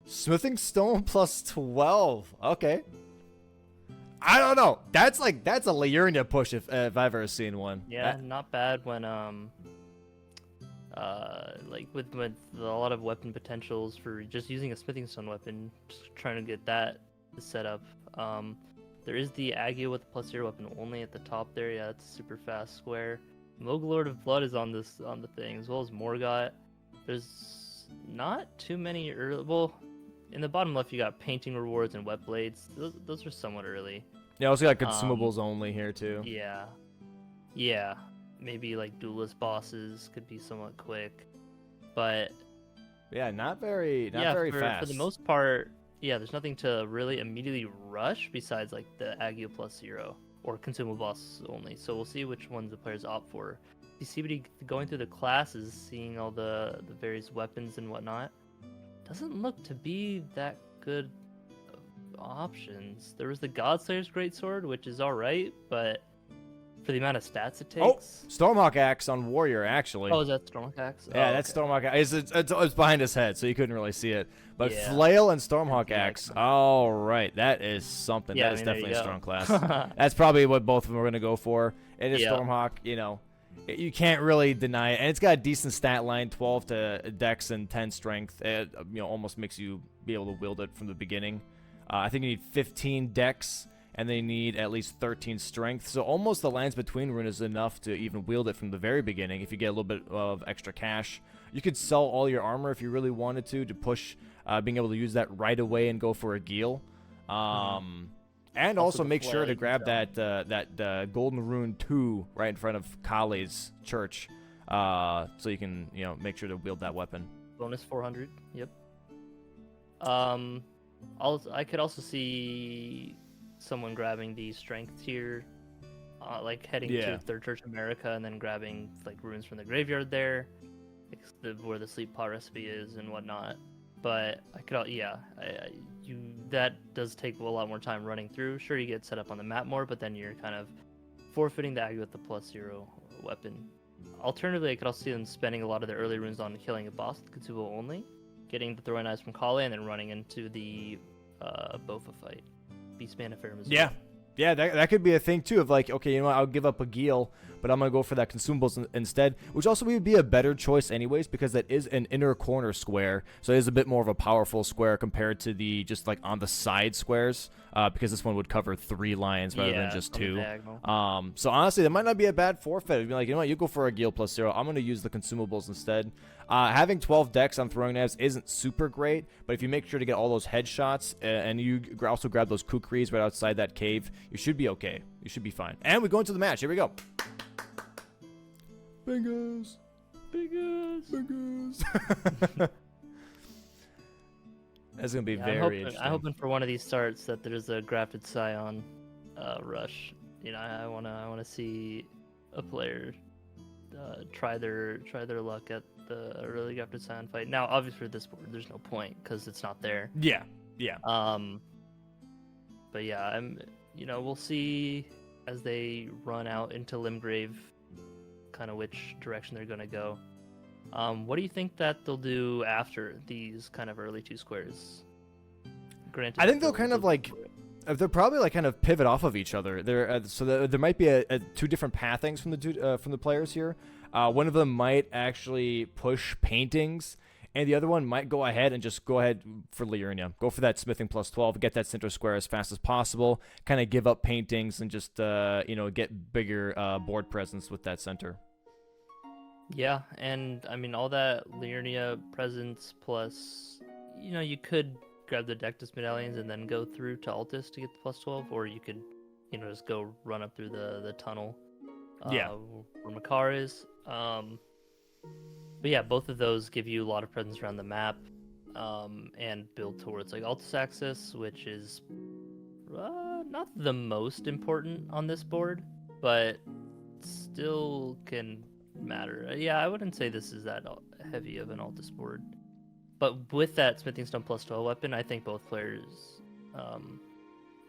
Smithing stone plus 12. Okay. I don't know. That's a Liurnia push if I've ever seen one. Yeah, not bad when like with a lot of weapon potentials for just using a smithing stone weapon, just trying to get that set up. There is the Agio with the +0 weapon only at the top there. Yeah, that's a super fast square. Moglord of Blood is on the thing, as well as Morgott. There's not too many early. Well, in the bottom left, you got painting rewards and wet blades. Those are somewhat early. Yeah, also got consumables only here too. Yeah, yeah. Maybe like duelist bosses could be somewhat quick, but yeah, not very fast. For the most part, yeah, there's nothing to really immediately rush besides like the Agio +0 or consumable bosses only. So we'll see which ones the players opt for. You see, but going through the classes, seeing all the various weapons and whatnot, doesn't look to be that good of options. There was the Godslayer's Greatsword, which is alright, but for the amount of stats it takes. Oh, Stormhawk Axe on Warrior, actually. Oh, is that Stormhawk Axe? Yeah, oh, that's okay. Stormhawk Axe. It's behind his head, so you couldn't really see it. But Yeah. Flail and Stormhawk Yeah, Axe. All right, that is something. Yeah, That is I mean, there definitely you a go. strong class. That's probably what both of them are going to go for. It is Yeah. Stormhawk, you know. You can't really deny it. And it's got a decent stat line, 12 to Dex and 10 Strength. It almost makes you be able to wield it from the beginning. I think you need 15 Dex, and they need at least 13 Strength. So almost the lines between rune is enough to even wield it from the very beginning if you get a little bit of extra cash. You could sell all your armor if you really wanted to push being able to use that right away and go for a Geel. And also the make sure to flag, grab so. that Golden Rune 2 right in front of Kali's church, so you can make sure to wield that weapon. Bonus 400. Yep. I could also see someone grabbing the strength tier, like heading to Third Church America and then grabbing like runes from the graveyard there, where the sleep pot recipe is and whatnot. But I could, that does take a lot more time running through. Sure, you get set up on the map more, but then you're kind of forfeiting the Aggie with the +0 weapon. Alternatively, I could also see them spending a lot of their early runes on killing a boss with consumable only, getting the throwing knives from Kale, and then running into the Bofa fight. Beastman Affair as well. Yeah, that could be a thing too, of like, okay, you know what, I'll give up a Geel, but I'm going to go for that consumables instead, which also would be a better choice anyways, because that is an inner corner square, so it is a bit more of a powerful square compared to the just like on the side squares, because this one would cover 3 lines rather than just 2. So honestly, that might not be a bad forfeit. It'd be like, you know what, you go for a Geel +0, I'm going to use the consumables instead. Having 12 decks on throwing knives isn't super great, but if you make sure to get all those headshots and you also grab those kukris right outside that cave, you should be okay. You should be fine. And we go into the match. Here we go. Bingos. That's going to be very interesting. I'm hoping for one of these starts that there's a grafted scion rush. I want to see a player try their luck at the early grafted scion fight. Now, obviously for this board, there's no point because it's not there. Yeah. But yeah, we'll see as they run out into Limgrave, kind of which direction they're gonna go. What do you think that they'll do after these kind of early 2 squares? Granted, I think they'll kind of like, they're probably like kind of pivot off of each other. There might be a 2 different pathings from the players here. One of them might actually push paintings, and the other one might go ahead for Liurnia. Go for that smithing +12, get that center square as fast as possible, kind of give up paintings and just get bigger board presence with that center. Yeah, and I mean all that Liurnia presence plus, you could grab the Dectus medallions and then go through to Altus to get the +12, or you could, just go run up through the tunnel. Where Makar is. But yeah, both of those give you a lot of presence around the map, and build towards like Altus Axis, which is not the most important on this board, but still can matter. Yeah, I wouldn't say this is that heavy of an Altus board. But with that Smithing Stone +12 weapon, I think both players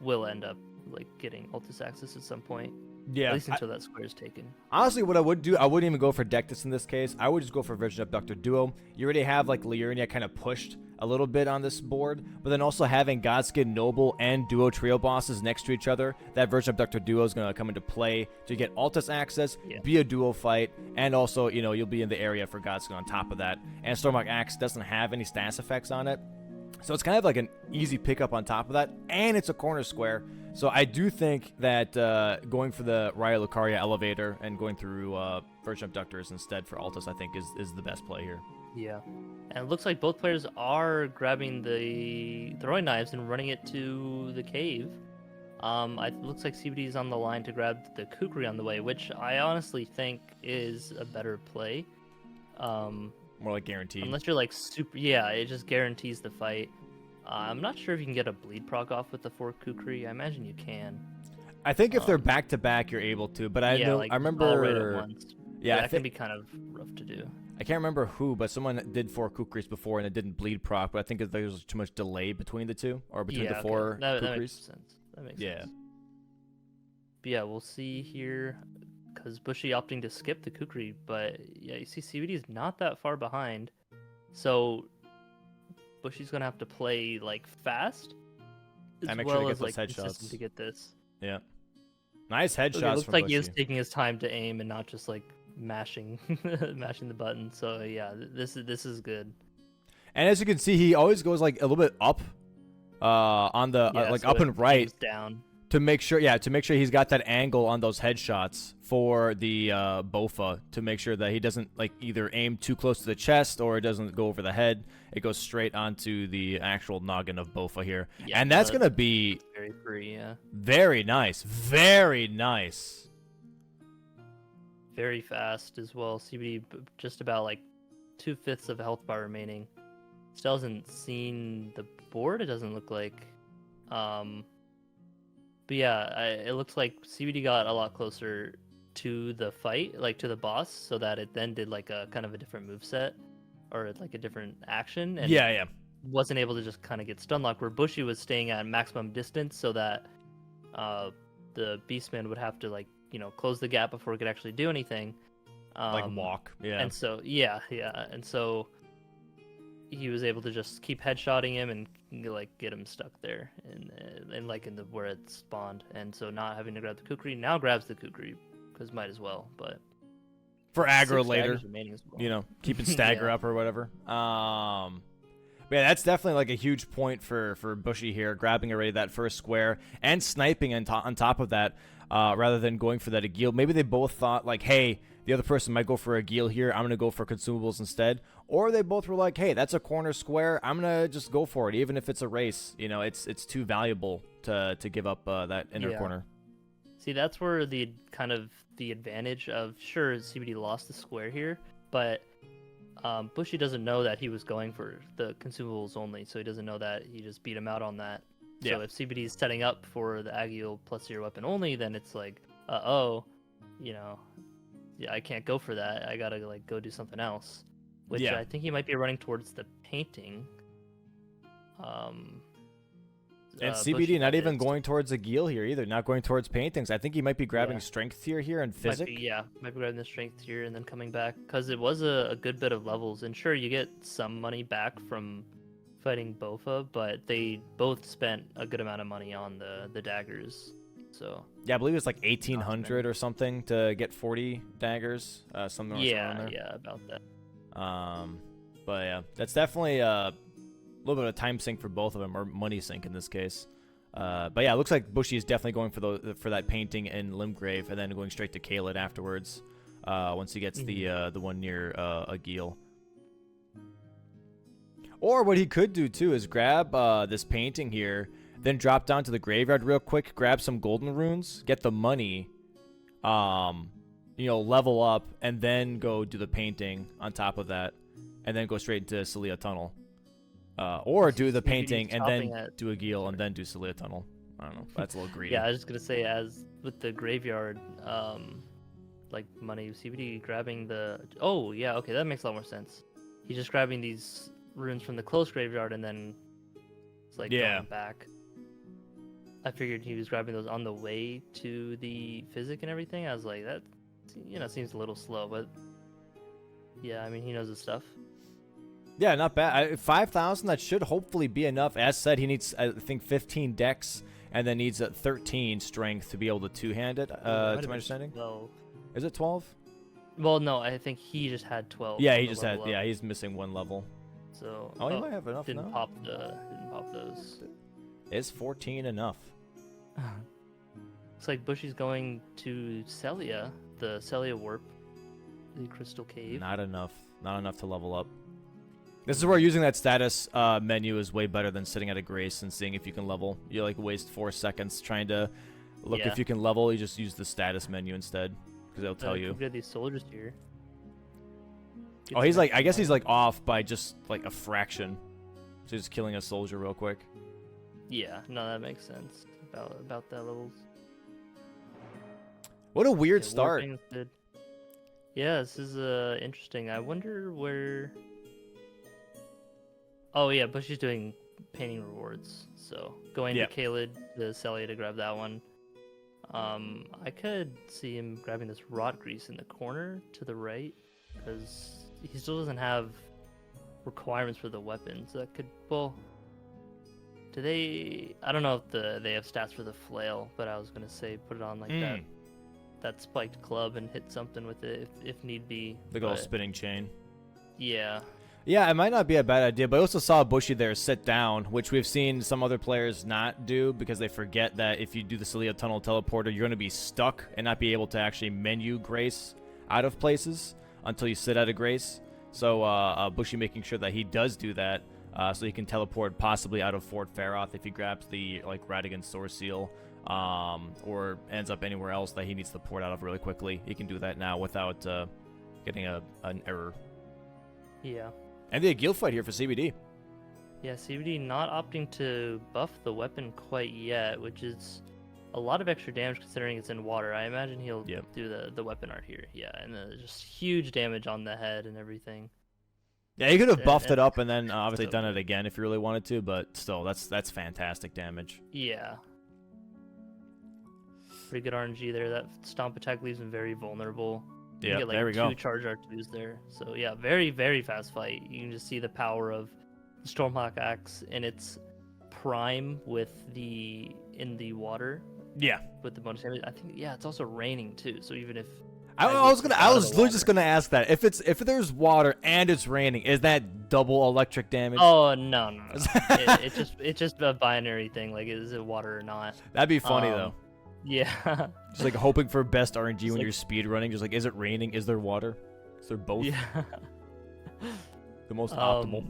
will end up like getting Altus Axis at some point. Yeah, at least until that square is taken. Honestly, what I would do, I wouldn't even go for Dectus in this case. I would just go for Virgin Abductor Duo. You already have like Liurnia kind of pushed a little bit on this board, but then also having Godskin Noble and Duo Trio bosses next to each other, that Virgin Abductor Duo is going to come into play to get Altus access, be a duo fight, and also, you know, you'll be in the area for Godskin on top of that. And Stormhawk Axe doesn't have any status effects on it, so it's kind of like an easy pickup on top of that, and it's a corner square. So I do think that going for the Raya Lucaria elevator and going through Virgin Abductors instead for Altus, I think is the best play here. Yeah, and it looks like both players are grabbing the throwing knives and running it to the cave. It looks like CBD is on the line to grab the Kukri on the way, which I honestly think is a better play. More like guaranteed. Unless you're like super, yeah, it just guarantees the fight. I'm not sure if you can get a bleed proc off with the 4 Kukri. I imagine you can. I think if they're back to back, you're able to. But I know, like, I remember. all right at once. Yeah, that can be kind of rough to do. I can't remember who, but someone did 4 Kukris before and it didn't bleed proc. But I think there was too much delay between the two, or between the 4 that Kukris. makes sense. That makes Yeah. sense. But yeah, we'll see here, because Bushy opting to skip the Kukri, but yeah, you see CBD is not that far behind, so Bushy's gonna have to play like fast, as make well sure to get as those like headshots. consistent to get this. Yeah. Nice headshots It looks from like Bushy. he is taking his time to aim and not just like mashing mashing the button. So yeah, this is good. And as you can see, he always goes like a little bit up on the like so up it and right aims down. to make sure he's got that angle on those headshots for the Bofa, to make sure that he doesn't like either aim too close to the chest or it doesn't go over the head. It goes straight onto the actual noggin of Bofa here. Yeah, and that's going to be very free, yeah. Very nice. Very nice. Very fast as well. CBD just about like 2/5 of health bar remaining. Still hasn't seen the board, it doesn't look like. But yeah, it looks like CBD got a lot closer to the fight, like to the boss, so that it then did like a kind of a different moveset or like a different action. And Yeah. wasn't able to just kind of get stun locked, where Bushy was staying at maximum distance so that the Beastman would have to like, you know, close the gap before it could actually do anything. Like walk. Yeah. And so, yeah. And so he was able to just keep headshotting him and like get him stuck there and like in the where it spawned. And so not having to grab the Kukri, now grabs the Kukri because might as well. But for aggro 6 later, daggers remaining as well. you know, keeping stagger up or whatever. But yeah, that's definitely like a huge point for Bushy here, grabbing already that first square and sniping on top of that, rather than going for that Agil. Maybe they both thought like, hey, the other person might go for Agil here, I'm gonna go for consumables instead. Or they both were like, hey, that's a corner square, I'm gonna just go for it, even if it's a race. You know, it's too valuable to give up that inner corner. See, that's where the kind of the advantage of, sure, CBD lost the square here, but Bushy doesn't know that he was going for the consumables only, so he doesn't know that he just beat him out on that. So if CBD is setting up for the Agile plus your weapon only, then it's like, you know, yeah, I can't go for that. I gotta like go do something else. Which I think he might be running towards the painting. And CBD not even going towards Agil here either, not going towards paintings. I think he might be grabbing strength here and physic. Might be grabbing the strength here and then coming back, because it was a good bit of levels. And sure, you get some money back from fighting Bofa, but they both spent a good amount of money on the daggers. So yeah, I believe it's like 1,800 or something to get 40 daggers. Something like that. Yeah, about that. But yeah, that's definitely a little bit of time sink for both of them, or money sink in this case. But yeah, it looks like Bushy is definitely going for that painting in Limgrave, and then going straight to Kaled afterwards. Once he gets the one near Agil. Or what he could do too is grab this painting here, then drop down to the graveyard real quick, grab some golden runes, get the money, you know, level up, and then go do the painting on top of that, and then go straight into Celia Tunnel. Or do the painting and then do a Gil and then do Celia Tunnel. I don't know. That's a little greedy. Yeah, I was just gonna say, as with the graveyard, like money, CBD grabbing the. Oh yeah, okay, that makes a lot more sense. He's just grabbing these runes from the close graveyard and then it's like going back. I figured he was grabbing those on the way to the physic and everything. I was like, that, you know, seems a little slow, but yeah, I mean, he knows his stuff. Yeah, not bad. 5,000, that should hopefully be enough. As said, he needs, I think, 15 dex and then needs 13 strength to be able to two-hand it, to my understanding. 12. Is it 12? Well, no, I think he just had 12. Yeah, on he the just had, level up. yeah, he's missing 1 level. So Oh, he might have enough didn't now. didn't pop those. Is 14 enough? Looks like Bushy's going to Celia, the Celia warp, the crystal cave. Not enough. Not enough to level up. This is where using that status menu is way better than sitting at a grace and seeing if you can level. You like waste 4 seconds trying to look if you can level. You just use the status menu instead because it'll tell you. We've got these soldiers here. Oh, he's like, I guess he's like off by just like a fraction. So he's just killing a soldier real quick. Yeah, no, that makes sense about that levels. What a weird Yeah, start. warping is good. Yeah, this is interesting. I wonder where. Oh yeah, Bushy's doing painting rewards. So going to Kaled, the Celia to grab that one. I could see him grabbing this rot grease in the corner to the right, because he still doesn't have requirements for the weapon. So that could, well, do they? I don't know if they have stats for the flail, but I was gonna say put it on like that spiked club and hit something with it if need be. The old spinning chain. Yeah. Yeah, it might not be a bad idea, but I also saw Bushy there sit down, which we've seen some other players not do because they forget that if you do the Celia Tunnel Teleporter, you're going to be stuck and not be able to actually menu Grace out of places until you sit at a Grace. So Bushy making sure that he does do that so he can teleport possibly out of Fort Faroth if he grabs the like Radigan Source Seal or ends up anywhere else that he needs to port out of really quickly. He can do that now without getting an error. Yeah. And the guild fight here for CBD. Yeah, CBD not opting to buff the weapon quite yet, which is a lot of extra damage considering it's in water. I imagine he'll do the weapon art here. Yeah, and just huge damage on the head and everything. Yeah, he could have buffed it up and then obviously done it again if you really wanted to, but still, that's fantastic damage. Yeah. Pretty good RNG there. That stomp attack leaves him very vulnerable. Yeah, like there we go. 2 charge R2s there. So yeah, very, very fast fight. You can just see the power of the Stormhawk Axe in its prime in the water. Yeah. With the bonus damage. I think it's also raining too. So even if I was literally just gonna ask that. If there's water and it's raining, is that double electric damage? Oh no. It's just a binary thing, like is it water or not. That'd be funny though. Yeah. Just like hoping for best RNG when like, you're speed running. Just like, is it raining? Is there water? Is there both? Yeah. The most optimal.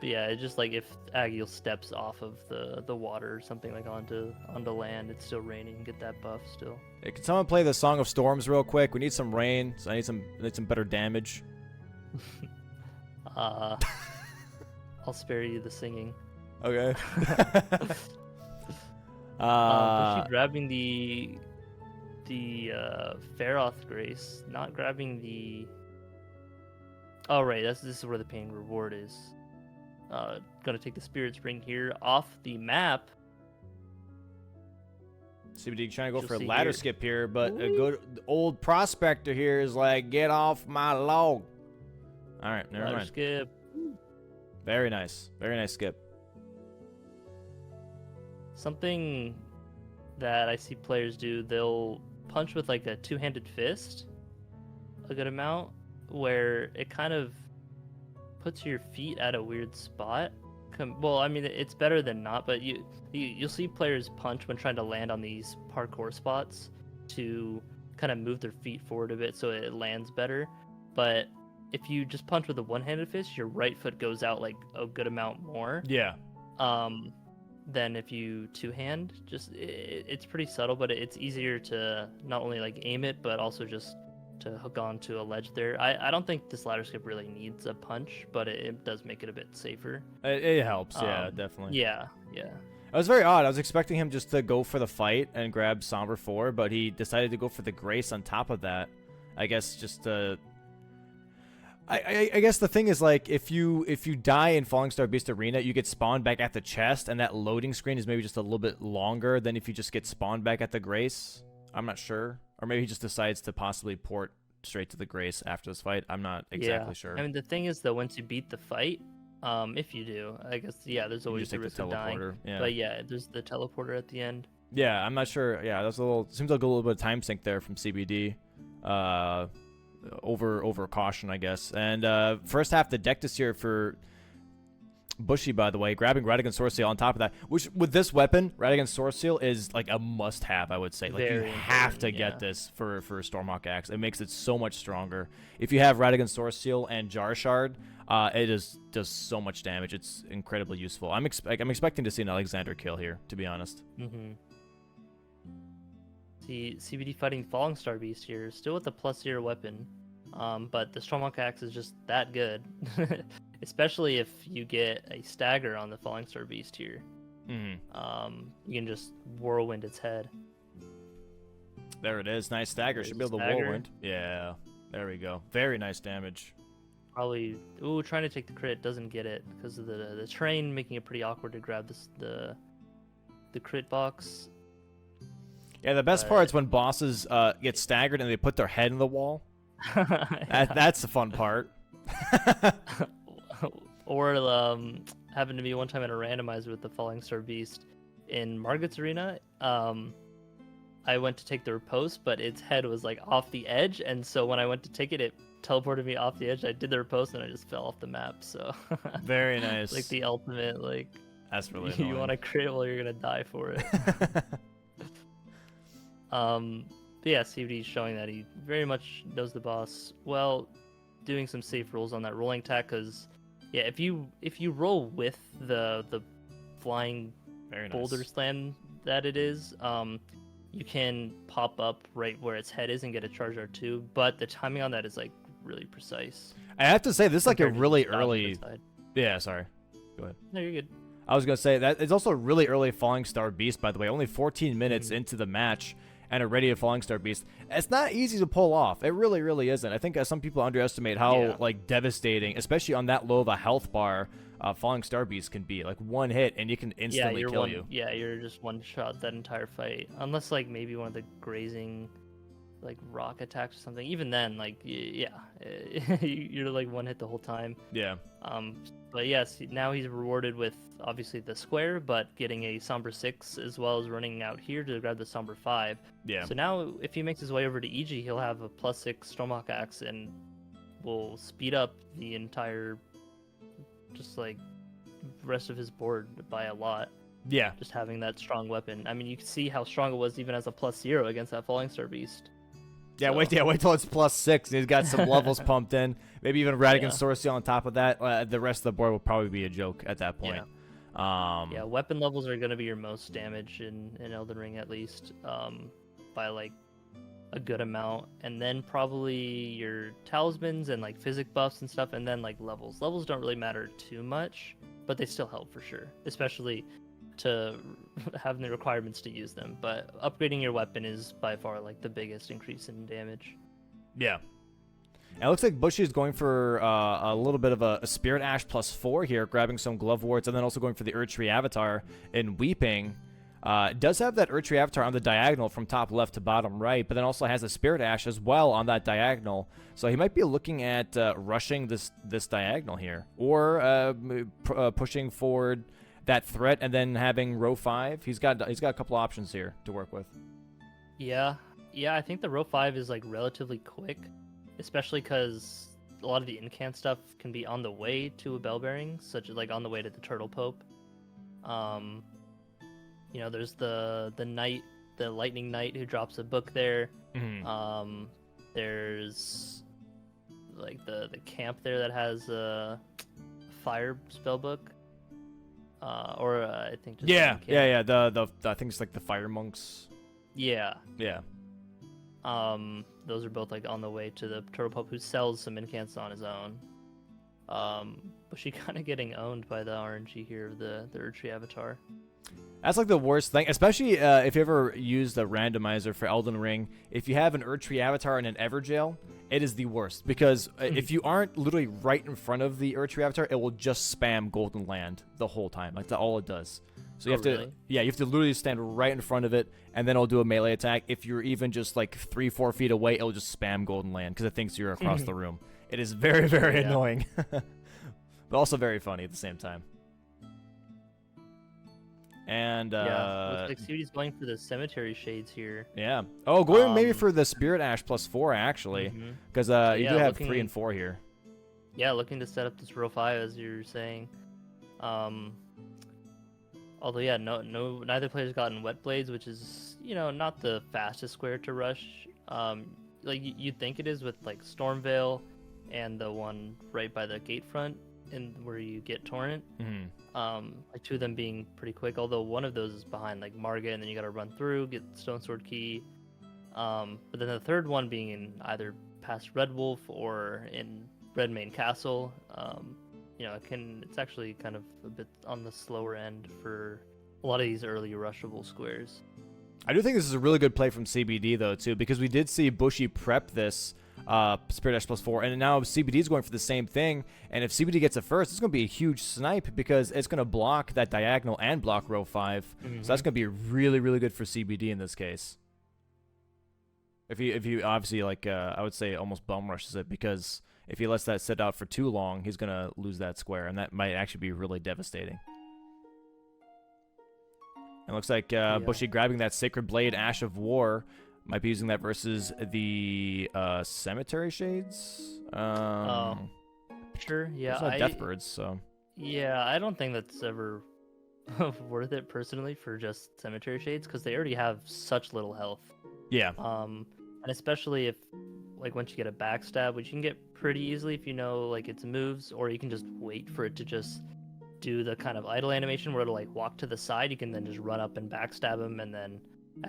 But yeah, it's just like if Agiel steps off of the water or something like onto land, it's still raining. Get that buff still. Hey, can someone play the Song of Storms real quick? We need some rain, so I need some better damage. I'll spare you the singing. Okay. Was she grabbing the Faroth Grace, not grabbing the. Oh right, this is where the pain reward is. Gonna take the Spirit Spring here off the map. CBD trying to go for a ladder skip here, but a good old prospector here is like, get off my log. All right, never mind. Skip. Very nice skip. Something that I see players do, they'll punch with like a 2-handed fist a good amount, where it kind of puts your feet at a weird spot. Well, I mean, it's better than not, but you'll see players punch when trying to land on these parkour spots to kind of move their feet forward a bit so it lands better. But if you just punch with a one-handed fist, your right foot goes out like a good amount more. Yeah. Than if you two-hand. Just it's pretty subtle, but it's easier to not only like aim it, but also just to hook on to a ledge there. I don't think this ladder skip really needs a punch, but it does make it a bit safer. It helps, yeah, definitely. Yeah. It was very odd. I was expecting him just to go for the fight and grab Somber 4, but he decided to go for the Grace on top of that. I guess just I guess the thing is, like, if you die in Falling Star Beast Arena, you get spawned back at the chest, and that loading screen is maybe just a little bit longer than if you just get spawned back at the Grace. I'm not sure. Or maybe he just decides to possibly port straight to the Grace after this fight. I'm not exactly sure. I mean, the thing is that once you beat the fight, if you do, I guess, there's You always just the take risk the of dying. teleporter. Yeah. But yeah, there's the teleporter at the end. Yeah, I'm not sure. Yeah, that's seems like a little bit of time sink there from CBD. Over caution, I guess. And first half, the deck this year for Bushy, by the way, grabbing Radigan Sword Seal on top of that, which with this weapon, Radigan Sword Seal is like a must-have, I would say. Like, you have to get this for Stormhawk Axe. It makes it so much stronger. If you have Radigan Sword Seal and Jar Shard, it does so much damage. It's incredibly useful. I'm expecting to see an Alexander kill here, to be honest. Mm-hmm. See, CBD fighting Falling Star Beast here, still with the +0 weapon, but the Stormhawk Axe is just that good, especially if you get a stagger on the Falling Star Beast here. Mm-hmm. You can just whirlwind its head. There it is. Nice stagger. Should be able to whirlwind. Yeah, there we go. Very nice damage. Probably, trying to take the crit, doesn't get it because of the train, making it pretty awkward to grab the crit box. Yeah, the best part is when bosses get staggered and they put their head in the wall. That's the fun part. Or happened to be one time in a randomizer with the Falling Star Beast in Margot's Arena. I went to take the riposte, but its head was like off the edge, and so when I went to take it, it teleported me off the edge. I did the riposte and I just fell off the map. So very nice. Like the ultimate, like, that's really you want to crit while you're gonna die for it. But yeah, CBD showing that he very much knows the boss well, doing some safe rolls on that rolling attack, because yeah, if you roll with the flying boulder slam that it is, you can pop up right where its head is and get a charge R2, but the timing on that is like really precise. I have to say, this is like a really early. Yeah, sorry. Go ahead. No, you're good. I was gonna say that it's also a really early Falling Star Beast, by the way. Only 14 minutes into the match, and already a Falling Star Beast. It's not easy to pull off. It really, really isn't. I think some people underestimate how like devastating, especially on that low of a health bar, Falling Star Beast can be. Like one hit and you can instantly kill you. Yeah, you're just one shot that entire fight. Unless like maybe one of the grazing like rock attacks or something. Even then, like you're like one hit the whole time. Yeah. But yes, now he's rewarded with obviously the square, but getting a Somber 6 as well as running out here to grab the Somber 5. Yeah. So now if he makes his way over to EG, he'll have a +6 Stormhawk Axe and will speed up the entire just like rest of his board by a lot. Yeah. Just having that strong weapon. I mean, you can see how strong it was even as a +0 against that Falling Star Beast. Yeah, wait till it's +6. He's got some levels pumped in. Maybe even Radigan Sword Seal on top of that. The rest of the board will probably be a joke at that point. Yeah, weapon levels are going to be your most damage in Elden Ring, at least, by like a good amount. And then probably your talismans and like physic buffs and stuff, and then like levels. Levels don't really matter too much, but they still help for sure, especially to having the requirements to use them. But upgrading your weapon is by far like the biggest increase in damage. Yeah. And it looks like Bushy is going for a little bit of a Spirit Ash +4 here, grabbing some Glove Wards, and then also going for the Erdtree Avatar in Weeping. Does have that Erdtree Avatar on the diagonal from top left to bottom right, but then also has a Spirit Ash as well on that diagonal. So he might be looking at rushing this diagonal here, or pushing forward that threat and then having row 5. He's got a couple options here to work with. Yeah, I think the row 5 is like relatively quick, especially because a lot of the incant stuff can be on the way to a bell bearing, such as like on the way to the Turtle Pope. You know, there's the knight, the Lightning Knight who drops a book there. Mm-hmm. There's like the camp there that has a fire spell book. I think just yeah. The I think it's like the Fire Monks. Yeah. Yeah. Those are both like on the way to the Turtle Pope, who sells some incants on his own. But she kind of getting owned by the RNG here of the Erdtree Avatar. That's like the worst thing, especially if you ever use the randomizer for Elden Ring. If you have an Erdtree Avatar and an Everjail, it is the worst, because if you aren't literally right in front of the Erdtree Avatar, it will just spam Golden Land the whole time. Like, that's all it does. So you have to, really? yeah, you have to literally stand right in front of it, and then it'll do a melee attack. If you're even just like 3-4 feet away, it'll just spam Golden Land because it thinks you're across the room. It is very, very annoying, but also very funny at the same time. And looks like CBD's going for the cemetery shades here. yeah. Oh, going maybe for the Spirit Ash +4 actually, because you do have 3 and 4 here. Yeah, looking to set up this row 5 as you're saying. Although yeah, neither player's gotten Wet Blades, which is not the fastest square to rush. Like you'd think it is with like Stormveil and the one right by the gate front, and where you get Torrent. Like 2 of them being pretty quick. Although one of those is behind like Marga, and then you got to run through, get Stone Sword Key. But then the third one being in either past Red Wolf or in Redmane Castle. It's actually kind of a bit on the slower end for a lot of these early rushable squares. I do think this is a really good play from CBD though too, because we did see Bushy prep this Spirit Ash +4, and now CBD is going for the same thing. And if CBD gets it first, it's going to be a huge snipe because it's going to block that diagonal and block row 5. So that's going to be really, really good for CBD in this case. If you obviously I would say almost bum rushes it, because if he lets that sit out for too long, he's going to lose that square, and that might actually be really devastating. It looks like Bushy grabbing that Sacred Blade, Ash of War, might be using that versus the Cemetery Shades. Sure, yeah. There's no Deathbirds, so. Yeah, I don't think that's ever worth it personally for just Cemetery Shades, because they already have such little health. Yeah. And especially if, like, once you get a backstab, which you can get pretty easily if you know, like, its moves, or you can just wait for it to just do the kind of idle animation where it'll, like, walk to the side. You can then just run up and backstab him, and then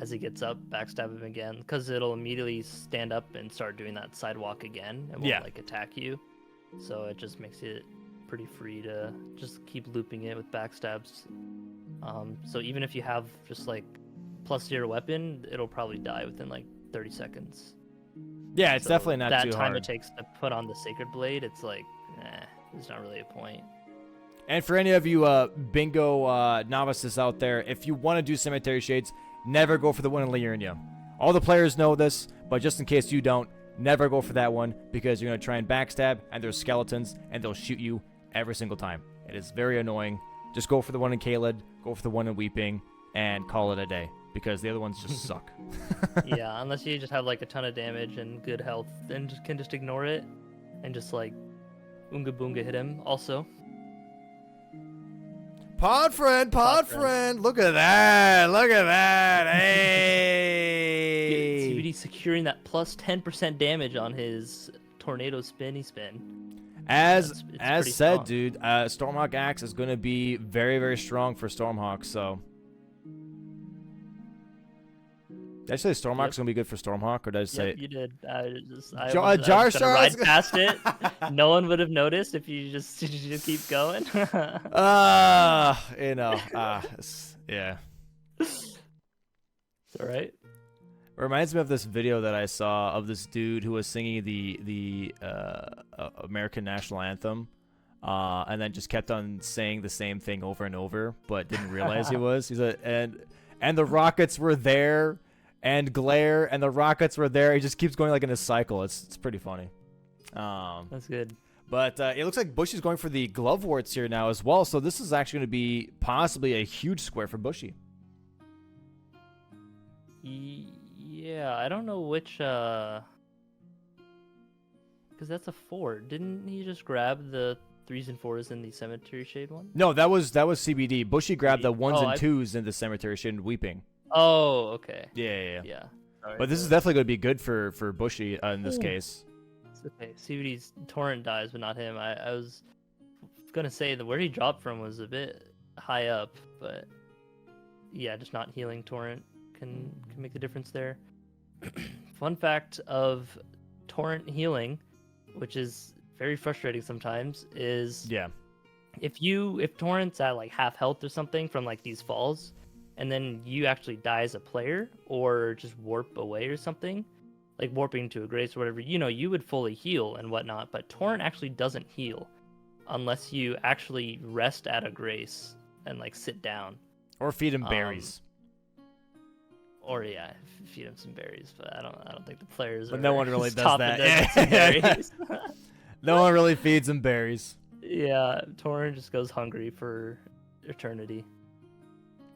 as he gets up, backstab him again, because it'll immediately stand up and start doing that sidewalk again and won't, like, attack you. So it just makes it pretty free to just keep looping it with backstabs. So even if you have just, like, +0 weapon, it'll probably die within, like, 30 seconds. Yeah, it's definitely not too hard. That time it takes to put on the Sacred Blade, it's like, there's not really a point. And for any of you bingo novices out there, if you want to do Cemetery Shades, never go for the one in Liurnia. All the players know this, but just in case you don't, never go for that one, because you're going to try and backstab, and there's skeletons, and they'll shoot you every single time. It is very annoying. Just go for the one in Kaled, go for the one in Weeping, and call it a day, because the other ones just suck. Yeah, unless you just have like a ton of damage and good health, then can just ignore it and just like Oonga Boonga hit him also. Pod friend. Look at that. Hey. CBD securing that plus 10% damage on his Tornado Spinny Spin. As said, strong. Dude, Stormhawk Axe is going to be very, very strong for Stormhawk, so. Did I say Stormhawk's going to be good for Stormhawk, or did I say... you did. I was ride past it. No one would have noticed if you just keep going. Yeah. It's all right. It reminds me of this video that I saw of this dude who was singing the American National Anthem, and then just kept on saying the same thing over and over, but didn't realize he was. And the rockets were there, and glare, and the rockets were there. He just keeps going like in a cycle. It's pretty funny. That's good. But it looks like Bushy's going for the glove warts here now as well. So this is actually going to be possibly a huge square for Bushy. Yeah, I don't know which, because that's a 4. Didn't he just grab the 3s and 4s in the Cemetery Shade one? No, that was CBD. Bushy grabbed the 1s and 2s in the Cemetery Shade and Weeping. Oh, okay. Yeah. Sorry, but this is definitely going to be good for Bushy in this case. It's okay. CBD's Torrent dies, but not him. I was gonna say that where he dropped from was a bit high up, but yeah, just not healing Torrent can make the difference there. Fun fact of Torrent healing, which is very frustrating sometimes, is if Torrent's at like half health or something from like these falls, and then you actually die as a player or just warp away or something, like warping to a grace or whatever, you would fully heal and whatnot, but Torrent actually doesn't heal unless you actually rest at a grace and like sit down. Or feed him berries. Or yeah, feed him some berries. But I don't think the players. But are no one really does stopping that. to get some berries. No one really feeds him berries. Yeah, Torrent just goes hungry for eternity.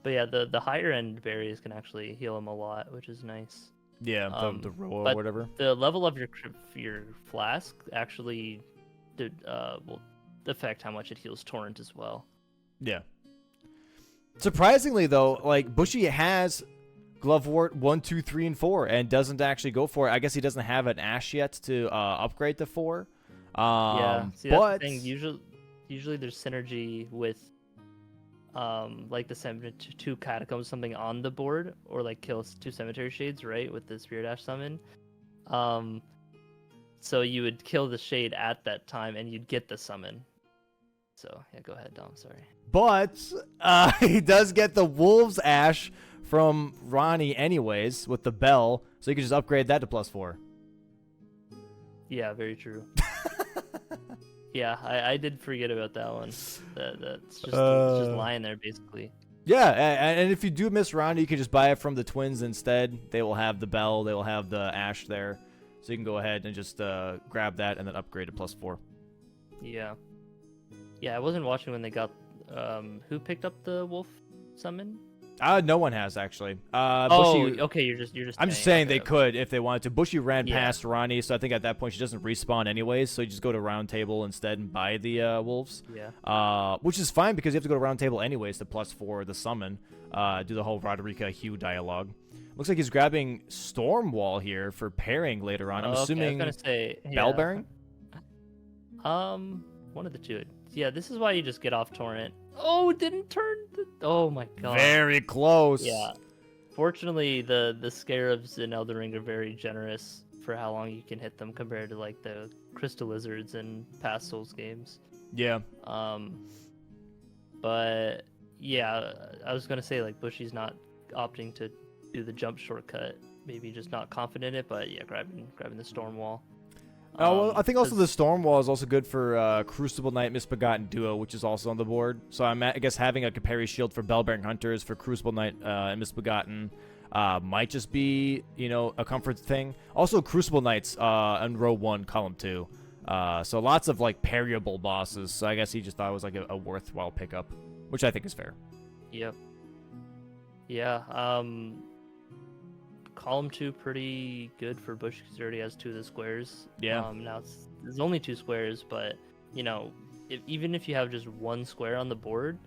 But yeah, the higher end berries can actually heal him a lot, which is nice. Yeah, the roll or but whatever. The level of your flask actually will affect how much it heals Torrent as well. Yeah. Surprisingly though, like Bushy has Glovewort 1, 2, 3, and 4, and doesn't actually go for it. I guess he doesn't have an Ash yet to upgrade to 4. Yeah, see, that's but the thing. Usually there's synergy with like the 2 catacombs, something on the board, or like kill 2 cemetery shades, right? With the Spirit Ash summon. So you would kill the shade at that time, and you'd get the summon. So yeah, go ahead, Dom. Sorry. But he does get the Wolves Ash from Ronnie anyways with the bell, so you can just upgrade that to +4. Yeah, very true. Yeah, I did forget about that one. That's just it's just lying there basically. Yeah, and if you do miss Ronnie, you can just buy it from the twins instead. They will have the bell, they will have the Ash there, so you can go ahead and just grab that and then upgrade to +4. Yeah. Yeah, I wasn't watching when they got. Who picked up the wolf summon? No one has actually. Bushy, okay, you're just. I'm just saying okay, they could if they wanted to. Bushy ran Yeah. past Ronnie, so I think at that point she doesn't respawn anyways. So you just go to Round Table instead and buy the wolves. Yeah. Which is fine because you have to go to Round Table anyways to +4 the summon. Do the whole Roderica Hugh dialogue. Looks like he's grabbing Stormwall here for pairing later on. I'm assuming. I was gonna say Bell bearing. One of the two. Yeah, this is why you just get off Torrent. Oh, it didn't turn. Oh my god. Very close. Yeah. Fortunately, the Scarabs in Elden Ring are very generous for how long you can hit them compared to like the Crystal Lizards in past Souls games. Yeah. But yeah, I was gonna say like Bushy's not opting to do the jump shortcut. Maybe just not confident in it. But yeah, grabbing the Storm Wall. Well, I think also the Stormwall is also good for Crucible Knight Misbegotten Duo, which is also on the board. So I guess having a Caperi Shield for Bellbearing Hunters for Crucible Knight and Misbegotten might just be, a comfort thing. Also, Crucible Knights in row 1, column 2. So lots of like parryable bosses. So I guess he just thought it was like a worthwhile pickup, which I think is fair. Yep. Yeah. Column 2 pretty good for Bush because he already has 2 of the squares. Yeah. Now there's only 2 squares, but even if you have just 1 square on the board,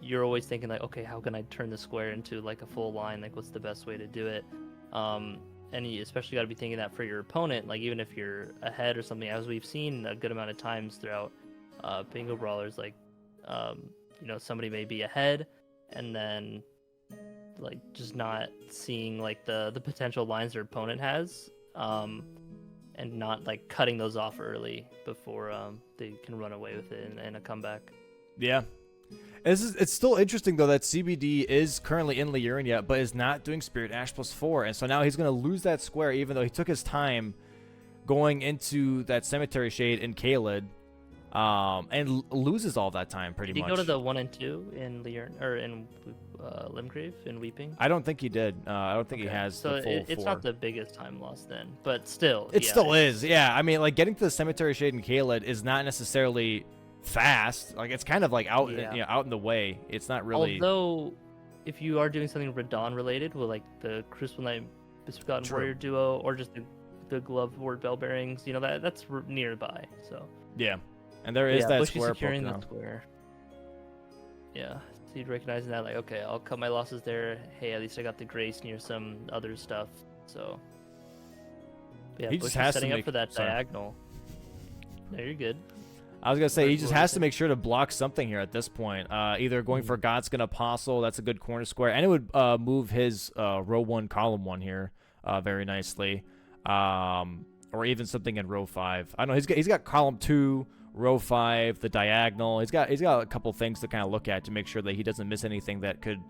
you're always thinking like, okay, how can I turn the square into like a full line? Like, what's the best way to do it? And you especially got to be thinking that for your opponent. Like, even if you're ahead or something, as we've seen a good amount of times throughout Bingo Brawlers, like, somebody may be ahead, and then like just not seeing like the potential lines their opponent has, and not like cutting those off early before they can run away with it in a comeback. Yeah. It's still interesting though that CBD is currently in Liurnia but is not doing Spirit Ash +4, and so now he's going to lose that square even though he took his time going into that Cemetery Shade in Caelid, and loses all that time pretty much. Did he go to the 1 and 2 in Liurnia or in Limgrave in Weeping? I don't think he did. I don't think he has the full 4. It's not the biggest time loss then, but still. It still is, yeah. I mean, like getting to the Cemetery Shade in Caelid is not necessarily fast. Like it's kind of like out, out in the way. It's not really. Although, if you are doing something Radon related with like the Crucible Knight Misbegotten Warrior duo, or just the Glovewort Bell Bearings, that's nearby. So. Yeah, and there is that Bushy square. Securing the square. Yeah. You'd recognize that, like, okay, I'll cut my losses there. Hey, at least I got the grace near some other stuff. So, yeah, he just has setting to up for that diagonal. No, you're good. I was gonna say he just has to make sure to block something here at this point. Either going for Godskin Apostle, that's a good corner square, and it would move his row 1, column 1 here very nicely, or even something in row 5. I don't know. He's got column 2. Row 5, the diagonal. He's got a couple things to kind of look at to make sure that he doesn't miss anything that could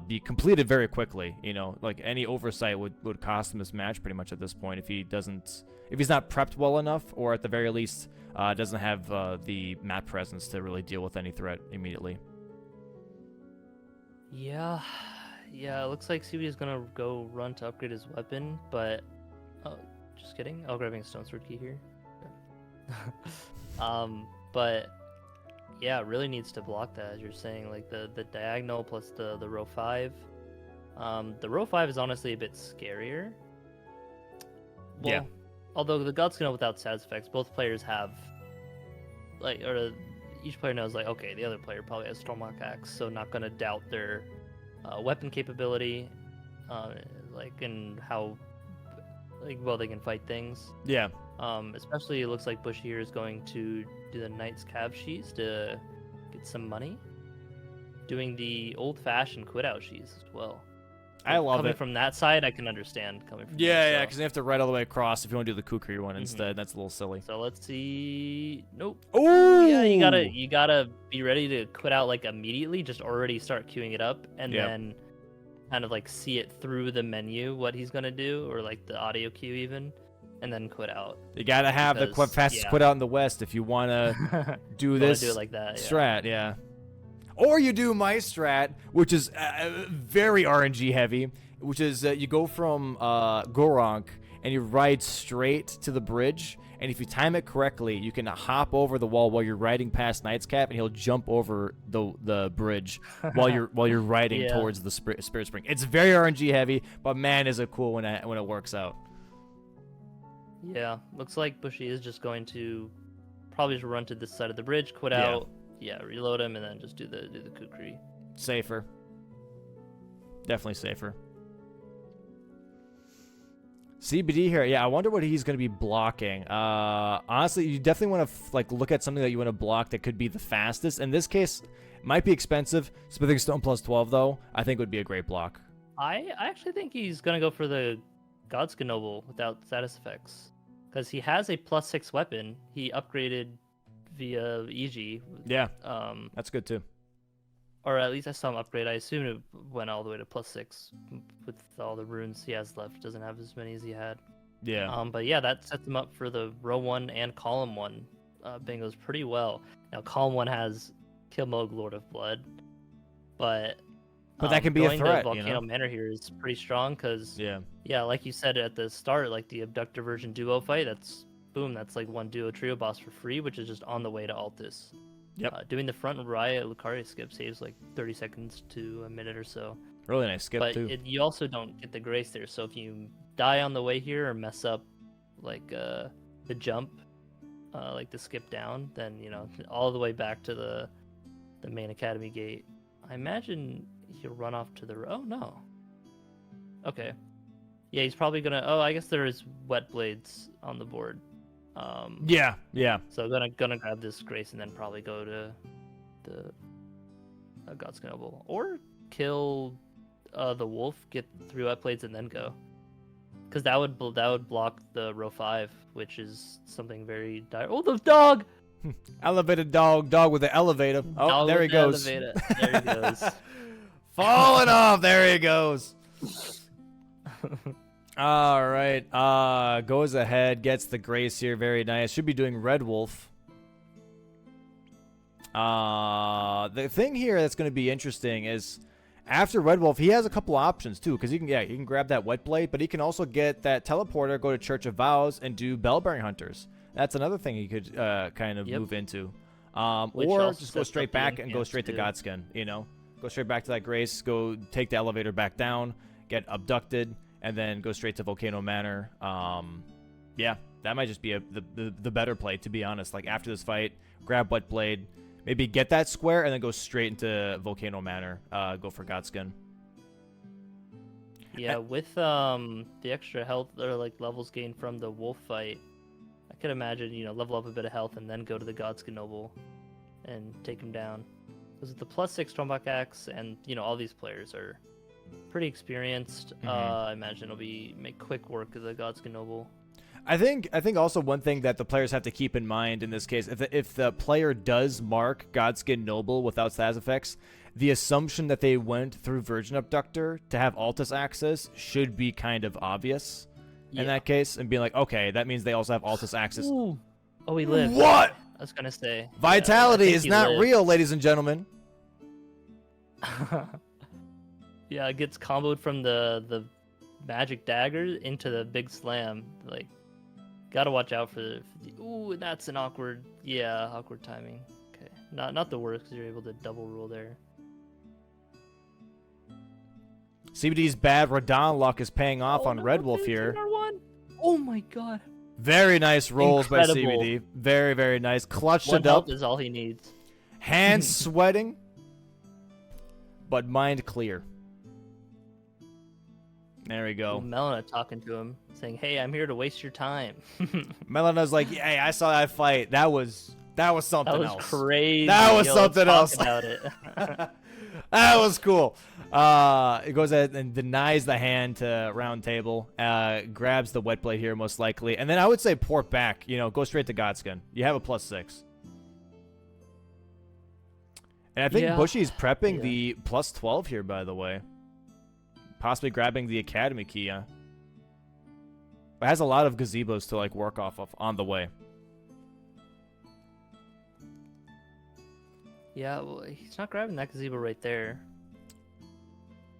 be completed very quickly. Like any oversight would cost him his match pretty much at this point if he's not prepped well enough, or at the very least doesn't have the map presence to really deal with any threat immediately. Yeah, yeah. It looks like CBD is gonna go run to upgrade his weapon, but oh, just kidding. Oh, grabbing a stone sword key here. But yeah, really needs to block that, as you're saying, like the diagonal plus the row 5. The row 5 is honestly a bit scarier. Well, Yeah. although the God's Gonna without status effects, both players have like, or each player knows like, okay, the other player probably has Stormlock Axe, so not gonna doubt their weapon capability, like and how like well they can fight things. Yeah. Especially it looks like Bush here is going to do the Knight's Cav Shees to get some money. Doing the old-fashioned quit-out shees as well. I love coming it. from that side, I can understand coming from Yeah, there, yeah, so. because you have to ride all the way across if you want to do the kukri one instead. That's a little silly. So let's see. Nope. Oh, Yeah, you gotta be ready to quit out like immediately. Just already start queuing it up, and Yep. then kind of like see it through the menu what he's gonna do, or like the audio cue even, and then quit out. You gotta have the Because, fastest yeah. quit out in the West if you want to do this Do it like that. Yeah. strat, yeah. Or you do my strat, which is very RNG heavy, which is you go from Goronk and you ride straight to the bridge, and if you time it correctly, you can hop over the wall while you're riding past Knight's Cap, and he'll jump over the bridge while you're riding Yeah. towards the Spirit Spring. It's very RNG heavy, but man, is it cool when it works out. Yeah, looks like Bushy is just going to probably just run to this side of the bridge, quit Yeah. out, reload him, and then just do the kukri. Safer. Definitely safer. CBD here, yeah. I wonder what he's going to be blocking. Honestly, you definitely want to look at something that you want to block that could be the fastest. In this case, it might be expensive. Smithing Stone plus 12, though, I think would be a great block. I actually think he's gonna go for the God's Noble without status effects, because he has a +6 weapon. He upgraded via EG. Yeah, that's good too. Or at least I saw him upgrade. I assume it went all the way to +6 with all the runes he has left. Doesn't have as many as he had. Yeah. But yeah, that sets him up for the row 1 and column 1 bingos pretty well. Now column 1 has Kilmog, Lord of Blood, but that can be a going to threat, Volcano Manor here is pretty strong because Yeah. like you said at the start, like the Abductor version duo fight, that's like one duo trio boss for free, which is just on the way to Altus. Yep. Doing the front Raya Lucaria skip saves like 30 seconds to a minute or so. Really nice skip But too. you also don't get the grace there. So if you die on the way here or mess up like the jump, like the skip down, then all the way back to the main academy gate. I imagine he'll run off to the oh no. Okay. Yeah, he's probably gonna I guess there is wet blades on the board. Yeah. So gonna grab this grace and then probably go to the God's Noble or kill the wolf, get 3 wet blades and then go, because that would block the row 5, which is something very dire. Oh, the dog! Elevated dog with the elevator. Oh, Dog there he with the goes. elevator. There he goes. Falling off. There he goes. All right. Goes ahead, gets the grace here. Very nice. Should be doing Red Wolf. The thing here that's going to be interesting is after Red Wolf, he has a couple options too, because he can grab that Wet Blade, but he can also get that teleporter, go to Church of Vows, and do Bellbearing Hunters. That's another thing he could kind of move into. Or just go straight back and go straight to Godskin. Go straight back to that grace, go take the elevator back down, get abducted, and then go straight to Volcano Manor. Yeah, that might just be the better play, to be honest. Like after this fight, grab Wet Blade, maybe get that square, and then go straight into Volcano Manor. Go for Godskin. Yeah, with the extra health or like levels gained from the wolf fight, I could imagine level up a bit of health and then go to the Godskin Noble and take him down. Because with the +6 Stormlock Axe and all these players are pretty experienced. I imagine it'll make quick work of the Godskin Noble. I think also one thing that the players have to keep in mind in this case, if the player does mark Godskin Noble without status effects, the assumption that they went through Virgin Abductor to have Altus access should be kind of obvious in that case, and being like, okay, that means they also have Altus access. Ooh. Oh, he lived. What? I was gonna say. Vitality I think is he not lived. real, ladies and gentlemen. Yeah, it gets comboed from the magic dagger into the big slam. Like, gotta watch out for the. Ooh, that's an awkward. Yeah, awkward timing. Okay, not the worst because you're able to double rule there. CBD's bad Radon luck is paying off on no, Red Wolf here. R1. Oh my god. Very nice rolls Incredible. by CBD. Very, very nice. Clutched One it up. health is all he needs. Hands sweating, but mind clear. There we go. Melina talking to him, saying, "Hey, I'm here to waste your time." Melina's like, "Hey, I saw that fight. That was something That was else. crazy. That was Yo, something let's else. talk about it. That was cool." It goes ahead and denies the hand to Round Table. Grabs the wet blade here most likely, and then I would say port back. You know, go straight to Godskin. You have a +6. And I think Yeah. Bushy's prepping the +12 here, by the way. Possibly grabbing the Academy key, yeah. It has a lot of gazebos to like work off of on the way. Yeah, well, he's not grabbing that gazebo right there.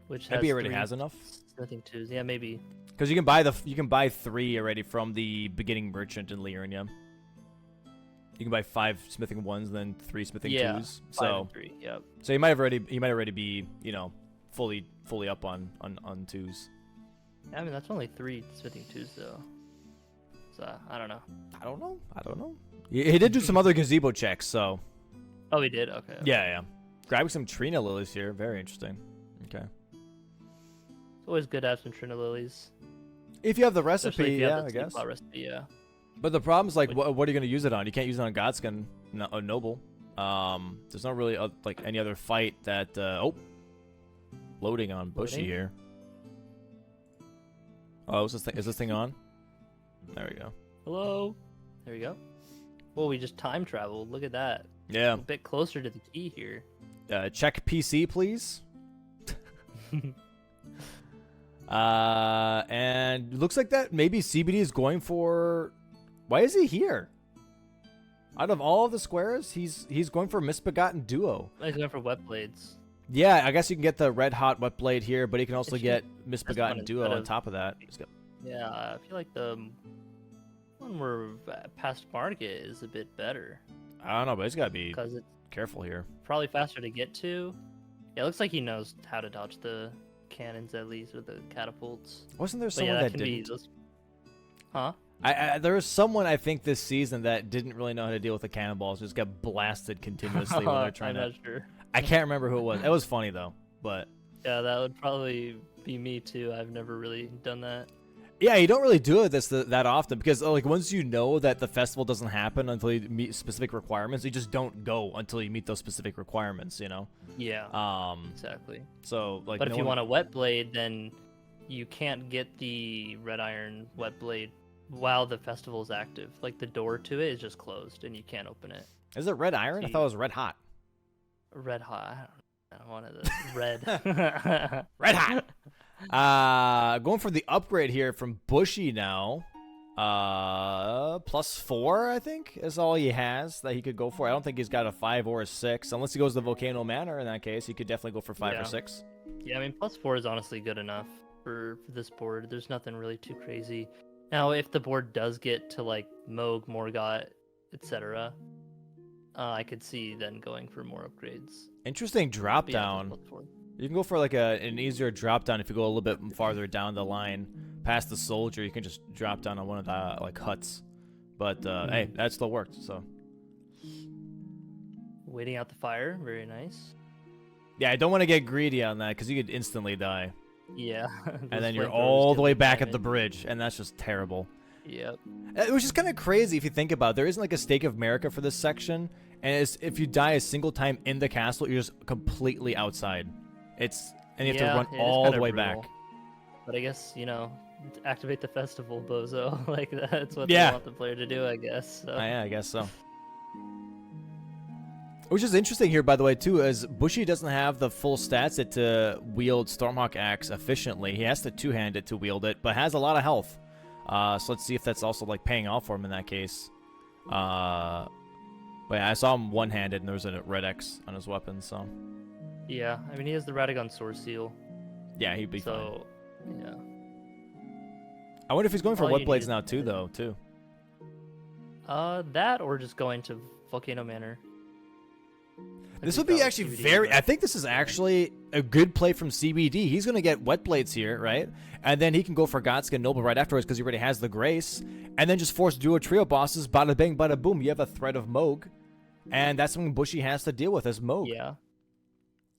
Which Maybe he has already 3 has enough. smithing twos. Yeah, maybe. Because you can buy 3 already from the beginning merchant in Liurnia. You can buy 5 smithing 1s and then 3 smithing 2s. 5 So and 3. Yep. so you might already be, you know, fully up on 2s. Yeah, I mean that's only 3 smithing twos though. So I don't know. I don't know. He did do some other gazebo checks, so Oh, he did. Okay. yeah. Grabbing some Trina lilies here, very interesting. Okay. It's always good to have some Trina lilies. If you have the Especially recipe, if you have yeah, the I guess. teapot recipe, yeah. But the problem is, like, what are you going to use it on? You can't use it on Godskin Noble. There's not really, like, any other fight that, loading on Bushy Loading? here. Oh, is this thing on? There we go. Hello. There we go. Well, we just time traveled. Look at that. Yeah. A bit closer to the key here. Check PC, please. And looks like that maybe CBD is going for... Why is he here? Out of all of the squares, he's going for Misbegotten Duo. He's going for wet blades. Yeah, I guess you can get the red hot wet blade here, but you can also get Misbegotten one Duo instead on of- top of that. Yeah, I feel like the one we're past market is a bit better I don't know, but he's got to be because it's careful here. probably faster to get to. Yeah, it looks like he knows how to dodge the cannons at least, or the catapults. Wasn't there But someone yeah, that can be didn't? those... Huh? There was someone I think this season that didn't really know how to deal with the cannonballs. Just got blasted continuously when they're trying I'm to. not sure. I can't remember who it was. It was funny though, but Yeah, that would probably be me too. I've never really done that. yeah, you don't really do it that often because like once you know that the festival doesn't happen until you meet specific requirements, you just don't go until you meet those specific requirements. You know. Yeah, exactly. So like. But no if you one- want a wet blade, then you can't get the red iron wet blade while the festival is active. Like the door to it is just closed and you can't open it. Is it red iron? I thought it was red hot. Red hot. I don't know. One of the red. Red hot. Going for the upgrade here from Bushy now. +4, I think, is all he has that he could go for. I don't think he's got a 5 or a 6. Unless he goes to Volcano Manor in that case, he could definitely go for 5 Yeah. or 6. Yeah, I mean, +4 is honestly good enough for this board. There's nothing really too crazy. Now, if the board does get to like Moog, Morgott, etc., I could see then going for more upgrades. Interesting drop But yeah, down. +4. You can go for like an easier drop down if you go a little bit farther down the line past the soldier. You can just drop down on one of the like huts. But hey, that still worked. So Waiting out the fire, very nice. yeah, I don't want to get greedy on that because you could instantly die, Yeah. and then you're all the way back at the bridge, and that's just terrible. Yep. Which is kind of crazy if you think about it. There isn't like a Stake of America for this section, and if you die a single time in the castle, you're just completely outside. And you have to run it is all kinda the way brutal. back. But I guess, activate the festival, bozo. Like, that's what Yeah. they want the player to do, I guess. So. Yeah, I guess so. Which is interesting here, by the way, too, is Bushy doesn't have the full stats to wield Stormhawk Axe efficiently. He has to two-hand it to wield it, but has a lot of health. So let's see if that's also like paying off for him in that case. But yeah, I saw him one-handed, and there was a red X on his weapon, so. Yeah, I mean, he has the Radagon Sword Seal. Yeah, he'd be fine. So, yeah. I wonder if he's going for all Wet you Blades need now is too, the- though, too. That or just going to Volcano Manor. This would be actually very... I think this is actually a good play from CBD. He's going to get Wet Blades here, right? And then he can go for Godskin Noble right afterwards because he already has the Grace. And then just force duo trio bosses. Bada bang, bada boom. You have a threat of Moog. And that's something Bushy has to deal with as Moog. Yeah.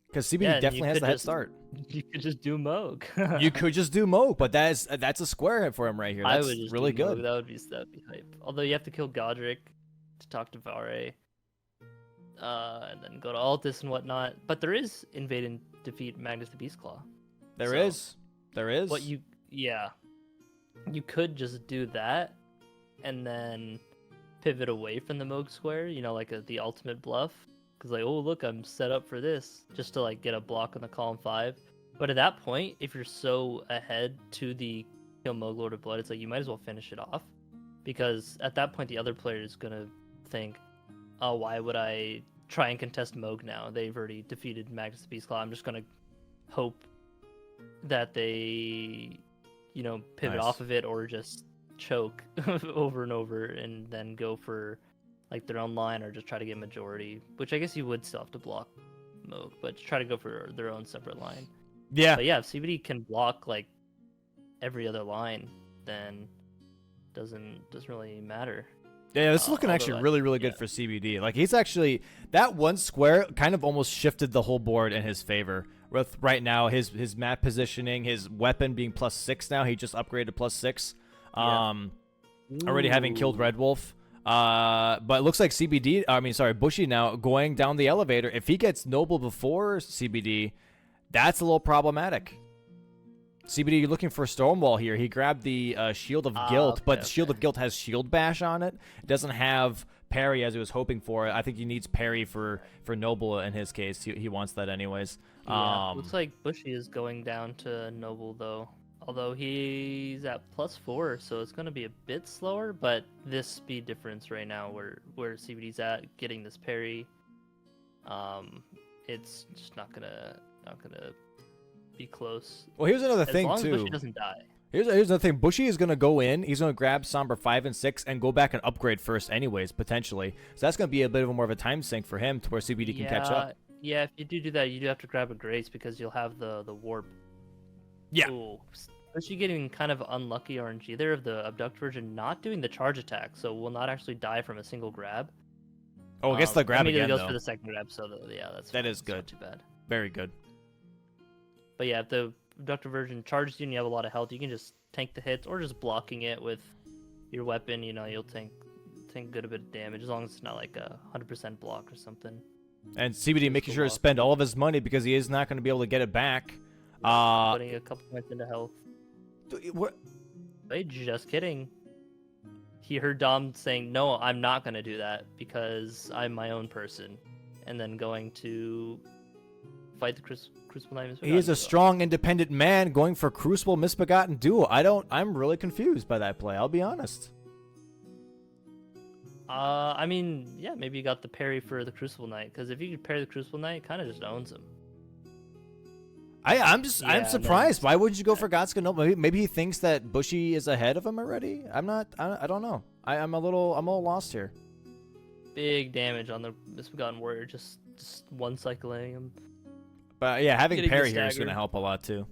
Because CBD Yeah, and definitely has the head just- start. You could just do Moog. You could just do Moog, but that's a square hit for him right here. That's I would just really do good. Moog. That'd be hype. Although you have to kill Godric to talk to Vare. And then go to Altus and whatnot. But there is invade and defeat Magnus the Beastclaw. There is. What you could just do that, and then pivot away from the Moog square. You know, like the ultimate bluff, because like, oh look, I'm set up for this, just to like get a block on the column 5. But at that point, if you're so ahead to the kill Moog Lord of Blood, it's like you might as well finish it off, because at that point the other player is gonna think, oh, why would I try and contest Moog now? They've already defeated Magnus the Beastclaw. I'm just gonna hope that they, you know, pivot Nice. off of it or just choke over and over and then go for like their own line or just try to get majority, which I guess you would still have to block Moog, but try to go for their own separate line. Yeah. But yeah, if CBD can block like every other line, then doesn't really matter. Yeah, this is looking although actually really, really good for CBD. Like, he's actually... That one square kind of almost shifted the whole board in his favor. With right now, his map positioning, his weapon being +6 now. He just upgraded to +6. Already having killed Red Wolf. But it looks like Bushy now going down the elevator. If he gets Noble before CBD, that's a little problematic. CBD looking for Stormwall here. He grabbed the Shield of Guilt, but Shield of Guilt has Shield Bash on it. It doesn't have parry as he was hoping for. I think he needs parry for Noble in his case. He wants that anyways. Yeah, looks like Bushy is going down to Noble though. Although he's at +4, so it's going to be a bit slower. But this speed difference right now, where CBD's at, getting this parry, it's just not gonna be close. Well, here's another As thing long as too. Bushy doesn't die. Here's another thing. Bushy is gonna go in. He's gonna grab Somber 5 and 6 and go back and upgrade first, anyways, potentially. So that's gonna be a bit of more of a time sink for him to where CBD can catch up. Yeah, if you do that, you do have to grab a Grace because you'll have the warp. Yeah. Ooh. Bushy getting kind of unlucky RNG there of the Abduct version not doing the charge attack, so will not actually die from a single grab. Oh, I guess the grab again goes though. for the second grab, so yeah, that's That fine. is It's not good. too bad. Very good. But yeah, if the Abductor version charges you and you have a lot of health, you can just tank the hits or just blocking it with your weapon. You know, you'll tank good a bit of damage as long as it's not like a 100% block or something. And CBD making sure to spend all of his money because he is not going to be able to get it back. Putting a couple points into health. What? Wait, just kidding. He heard Dom saying, "No, I'm not gonna do that because I'm my own person," and then going to fight the Crucible Knight. He is a strong, independent man going for Crucible Misbegotten Duo. I'm really confused by that play. I'll be honest. I mean, yeah, maybe you got the parry for the Crucible Knight, because if you could parry the Crucible Knight, it kind of just owns him. I'm Yeah, surprised. Why wouldn't you go for Godskin Noble? Maybe he thinks that Bushy is ahead of him already. I don't know. I'm a little lost here. Big damage on the Misbegotten Warrior, just one cycling him. But yeah, having Getting the parry here is stagger. going to help a lot too.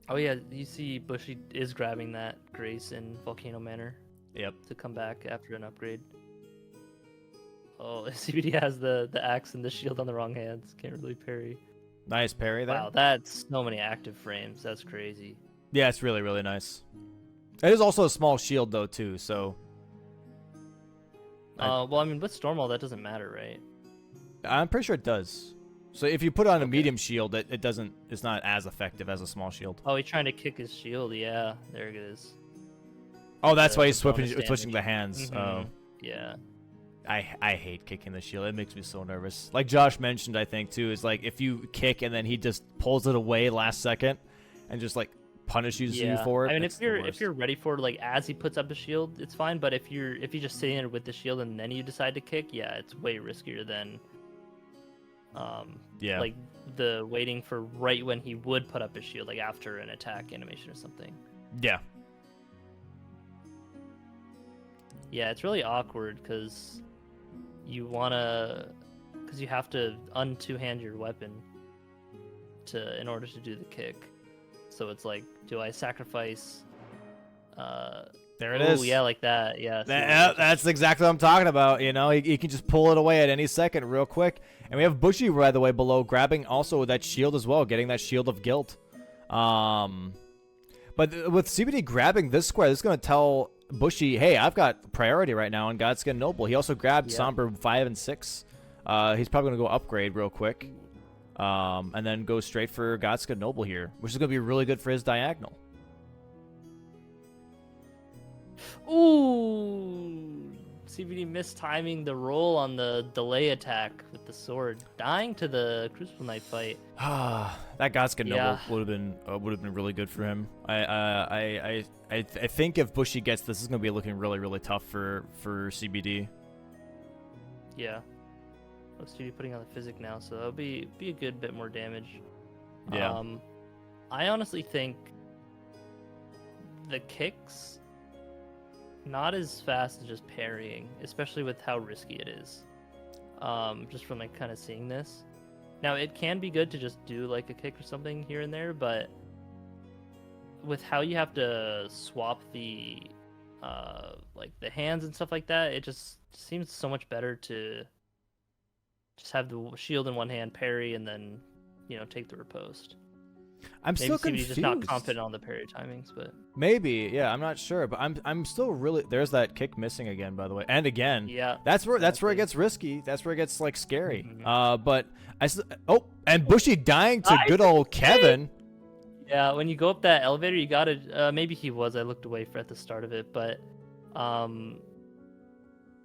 Oh yeah, you see Bushy is grabbing that Grace in Volcano Manor. Yep. To come back after an upgrade. Oh, CBD has the axe and the shield on the wrong hands. Can't really parry. Nice parry there. Wow, that's so many active frames. That's crazy. Yeah, it's really, really nice. It is also a small shield though too, so. Well, I mean, with Stormwall, that doesn't matter, right? I'm pretty sure it does. So if you put on a medium shield, it's not as effective as a small shield. Oh, he's trying to kick his shield. Yeah, there it is. Oh, that's why The he's bonus switching the damage. hands. Oh. Yeah. I hate kicking the shield. It makes me so nervous. Like Josh mentioned, I think too, is like if you kick and then he just pulls it away last second, and just like punishes you for it. I mean, it's if you're ready for it, like as he puts up the shield, it's fine. But if you're just sitting there with the shield and then you decide to kick, yeah, it's way riskier than Yeah. Like the waiting for right when he would put up his shield, like after an attack animation or something. Yeah. Yeah, it's really awkward because you have to un-two-hand your weapon in order to do the kick. So it's like, do I sacrifice? There it is. Yeah, like that. Yeah. That's exactly what I'm talking about. You know, he can just pull it away at any second real quick. And we have Bushy, by the way, below, grabbing also that shield as well, getting that shield of guilt. But with CBD grabbing this square, this is going to tell Bushy, hey, I've got priority right now on Godskin Noble. He also grabbed Somber 5 and 6. He's probably going to go upgrade real quick. And then go straight for Godskin Noble here, which is going to be really good for his diagonal. Ooh, CBD mistiming the roll on the delay attack with the sword, dying to the Crucible Knight fight. That Godskin Noble would have been really good for him. I think if Bushy gets this, is going to be looking really, really tough for CBD. Yeah. CBD putting on the physic now, so that'll be a good bit more damage. Yeah. I honestly think the kicks not as fast as just parrying, especially with how risky it is. Just from like kind of seeing this. Now it can be good to just do like a kick or something here and there, but with how you have to swap the like the hands and stuff like that, it just seems so much better to just have the shield in one hand, parry, and then take the riposte. I'm maybe still CBD's confused. just not confident on the parry timings, but maybe, yeah, I'm not sure, but I'm still really. There's that kick missing again, by the way, and again. Yeah, that's where it gets risky. That's where it gets like scary. Mm-hmm. But and Bushy dying to good old Kevin. Yeah, when you go up that elevator, you gotta. Maybe he was. I looked away at the start of it, but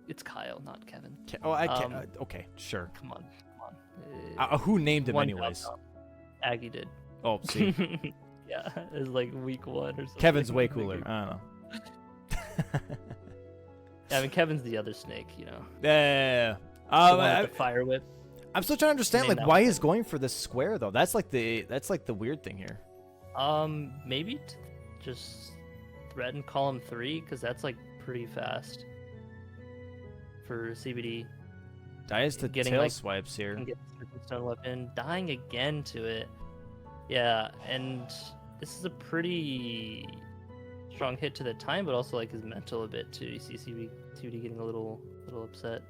it's Kyle, not Kevin. I can't. Okay, sure. Come on. Who named him anyways? Aggie did. Oh, see. Yeah, it was like week 1 or something. Kevin's way cooler. I don't know. Yeah, I mean, Kevin's the other snake, Yeah. The fire whip. I'm still trying to understand like why he's going for this square though. That's like the weird thing here. Maybe just threaten column 3 because that's like pretty fast for CBD. Dies to tail swipes here. Get the stone weapon, dying again to it. Yeah, and this is a pretty strong hit to the time, but also like his mental a bit too. You see CBD getting a little upset,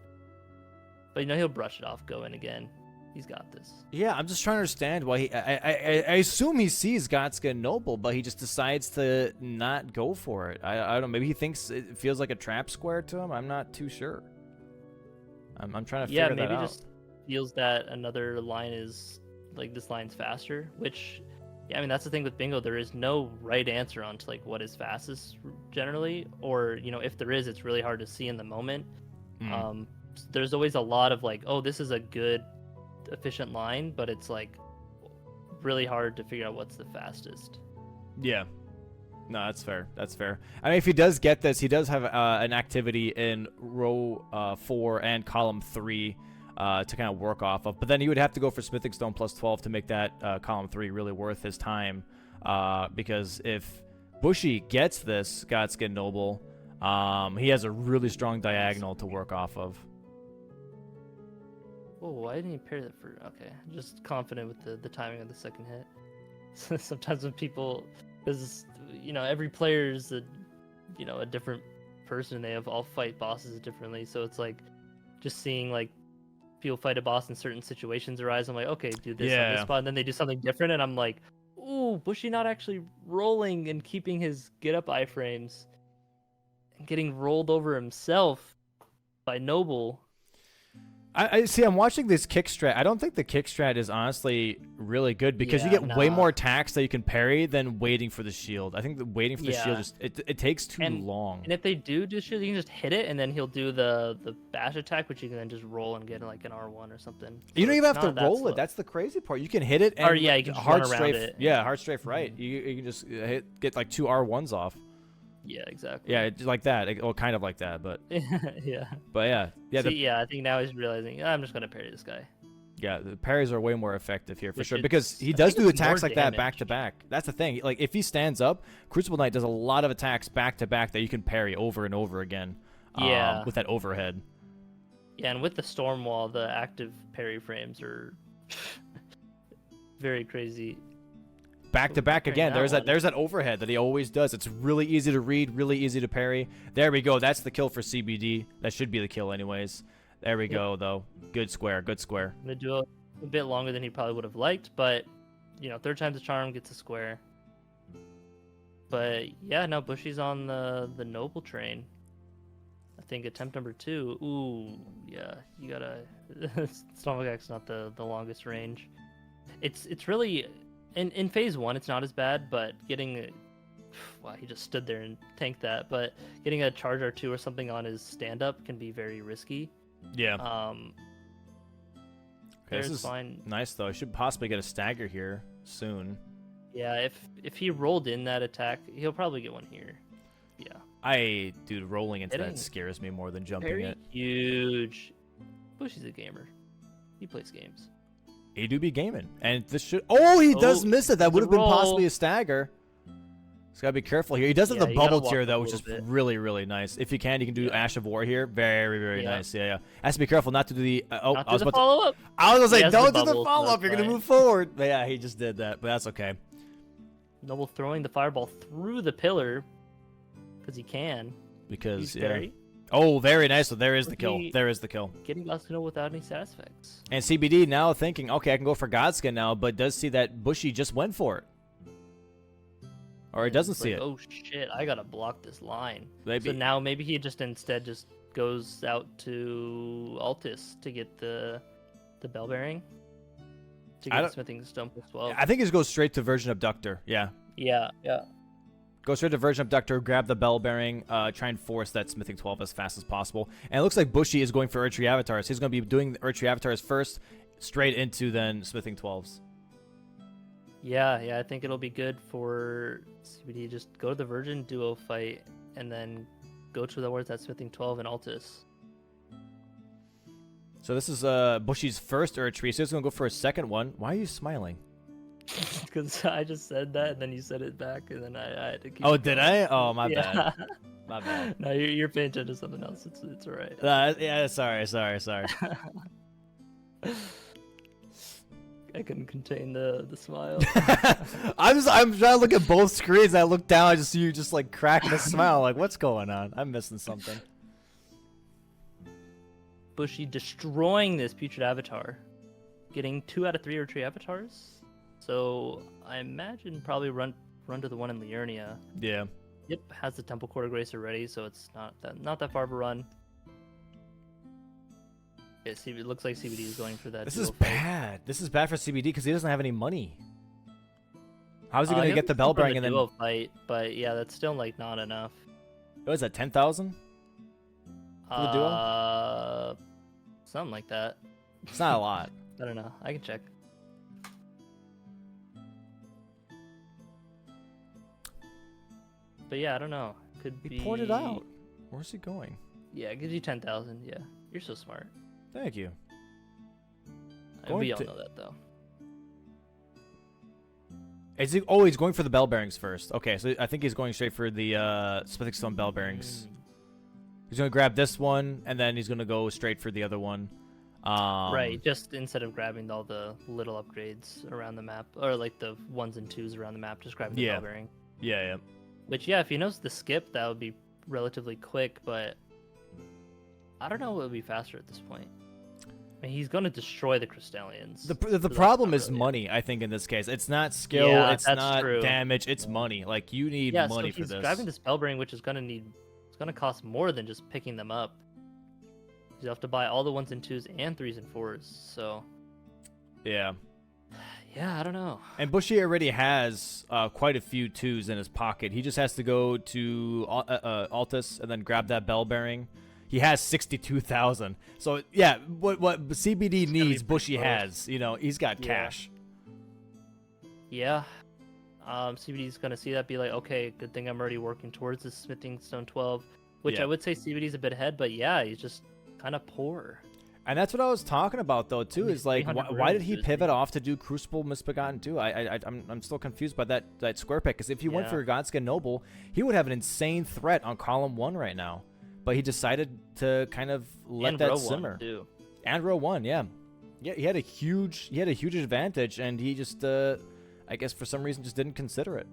but he'll brush it off, go in again. He's got this. Yeah, I'm just trying to understand why I assume he sees Godskin Noble, but he just decides to not go for it. I don't know. Maybe he thinks it feels like a trap square to him. I'm not too sure. I'm trying to figure that out. Yeah, maybe just feels that another line is like this line's faster, which I mean that's the thing with bingo. There is no right answer on to like what is fastest generally, or if there is, it's really hard to see in the moment. There's always a lot of like, oh, this is a good efficient line, but it's like really hard to figure out what's the fastest. Yeah. No, that's fair. That's fair. I mean, if he does get this, he does have an activity in row 4 and column 3 to kind of work off of. But then he would have to go for Smithing Stone plus 12 to make that column 3 really worth his time. Because if Bushy gets this Godskin Noble, he has a really strong diagonal to work off of. Oh, why didn't he pair that for... Okay, just confident with the timing of the second hit. Sometimes when people... Because, every player is a different person. They have all fight bosses differently. So it's like just seeing like people fight a boss in certain situations arise. I'm like, okay, do this on this spot. And then they do something different. And I'm like, ooh, Bushy not actually rolling and keeping his get up iframes and getting rolled over himself by Noble. I see. I'm watching this kick strat. I don't think the kick strat is honestly really good because you get way more attacks that you can parry than waiting for the shield. I think the waiting for the shield just it takes too long. And if they do shield, you can just hit it, and then he'll do the bash attack, which you can then just roll and get like an R1 or something. So you don't even have to roll it. That's the crazy part. You can hit it and you can hard strafe. It. Yeah, hard strafe right. You can just get like 2 R1s off. Yeah, exactly. Yeah, like that. Well, kind of like that, but yeah. But yeah. See, I think now he's realizing I'm just gonna parry this guy. Yeah, the parries are way more effective here for Which sure is- because he I does think do it's more attacks like that damage. back to back. That's the thing. Like if he stands up, Crucible Knight does a lot of attacks back to back that you can parry over and over again. Yeah. With that overhead. Yeah, and with the Storm Wall, the active parry frames are very crazy. Back to back Parrying again. that one. There's that overhead that he always does. It's really easy to read, really easy to parry. There we go. That's the kill for CBD. That should be the kill anyways. There we go though. Good square. Good square. I'm gonna do a bit longer than he probably would have liked, but you know, third time's a charm, gets a square. But yeah, no, Bushy's on the noble train. I think attempt number 2. Ooh, yeah, you gotta. Stomach's not the longest range. It's really in phase 1, it's not as bad, but getting. Wow, he just stood there and tanked that. But getting a charge R2 or something on his stand up can be very risky. Yeah. Okay, this is fine. nice though. I should possibly get a stagger here soon. Yeah, if he rolled in that attack, he'll probably get one here. Yeah. Dude, rolling into that Hitting scares me more than jumping Very it. huge. Bushy's a gamer. He plays games. He do be gaming, and this should. Oh, he does Oh, miss it. That it's would a have been roll. possibly a stagger. He's gotta be careful here. He does have Yeah, the you gotta bubble walk tier a though, which is little bit. really, really nice. If you can do Yeah. Ash of War here. Very, very Yeah. nice. Yeah. Has to be careful not to do the. Not I was do the about to. follow up. I was gonna He say, has the don't do the bubble, so follow up. that's You're gonna fine. move forward. But yeah, he just did that, but that's okay. Noble throwing the fireball through the pillar because he can. Because He's yeah. very Oh, very nice. So there is the kill. He- There is the kill. getting Glasgow without any stat effects. And CBD now thinking, okay, I can go for Godskin now, but does see that Bushy just went for it. Or he doesn't It's see like, it. Oh shit! I gotta block this line. Maybe. So now maybe he just instead just goes out to Altis to get the bell bearing. To I get don't- smithing stone plus 12. I think he just goes straight to Version Abductor. Yeah. Yeah. Go straight to Version Abductor, grab the bell bearing, try and force that Smithing 12 as fast as possible. And it looks like Bushy is going for Urtry Avatars. He's going to be doing the Urtry Avatars first, straight into then Smithing 12s. Yeah, I think it'll be good for CBD. Just go to the Virgin duo fight, and then go to the where's that smithing 12 and Altis. So this is Bushy's first Urtry, so he's going to go for a second one. Why are you smiling? Because I just said that, and then you said it back, and then I had to keep. Oh, it did going. I? Oh, my Yeah. bad. My bad. No, you're paying attention to something else. It's alright. Yeah, sorry. I couldn't contain the smile. I'm trying to look at both screens. I look down, I just see you just like cracking a smile. Like, what's going on? I'm missing something. Bushy destroying this putrid avatar, getting 2 out of 3 or 3 avatars. So I imagine probably run to the one in Liurnia. Yeah. Yep, has the Temple Court of Grace already, so it's not that far of a run. Yeah, it looks like CBD is going for that. This duo is fight. bad. This is bad for CBD because he doesn't have any money. How's he going to He'll get the go bell for bearing and then... duo fight, but yeah, that's still like not enough. What is that, 10,000? For the duo? Something like that. It's not a lot. I don't know. I can check. But yeah, I don't know. Could He be. poured it out. Where's he going? Yeah, it gives you 10,000. Yeah, you're so smart. Thank you. And we Going all to- know that though. He's going for the bell bearings first. Okay, so I think he's going straight for the Smithing Stone bell bearings. He's going to grab this one, and then he's going to go straight for the other one. Right, just instead of grabbing all the little upgrades around the map, or like the 1s and 2s around the map, just grabbing the Yeah. bell bearing. Yeah. Which, yeah, if he knows the skip, that would be relatively quick, but I don't know what would be faster at this point. I mean, he's going to destroy the Crystallians. The so that's problem not is really- money, I think, in this case. It's not skill, Yeah, it's that's not true. damage, it's money. Like, you need Yeah, money so for he's this. grabbing this bell bearing, which is going to it's going to cost more than just picking them up. You have to buy all the 1s and 2s and 3s and 4s, so Yeah. yeah, I don't know. And Bushy already has quite a few 2s in his pocket. He just has to go to Altus and then grab that bell bearing. He has 62,000. So, yeah, what CBD needs, pretty Bushy close. has. You know, he's got Yeah. cash. Yeah. CBD's gonna see that, be like, okay, good thing I'm already working towards this smithing stone 12, which Yeah. I would say CBD's a bit ahead, but yeah, he's just kind of poor. And that's what I was talking about though too. Is like, 300 why did runes he is pivot off to do Crucible Misbegotten too? I'm still confused by that square pick. Because if he went Yeah. for Godskin Noble, he would have an insane threat on column 1 right now. But he decided to kind of let And that row simmer. 1 too. And row 1, yeah. Yeah, he had a huge advantage, and he just I guess for some reason just didn't consider it.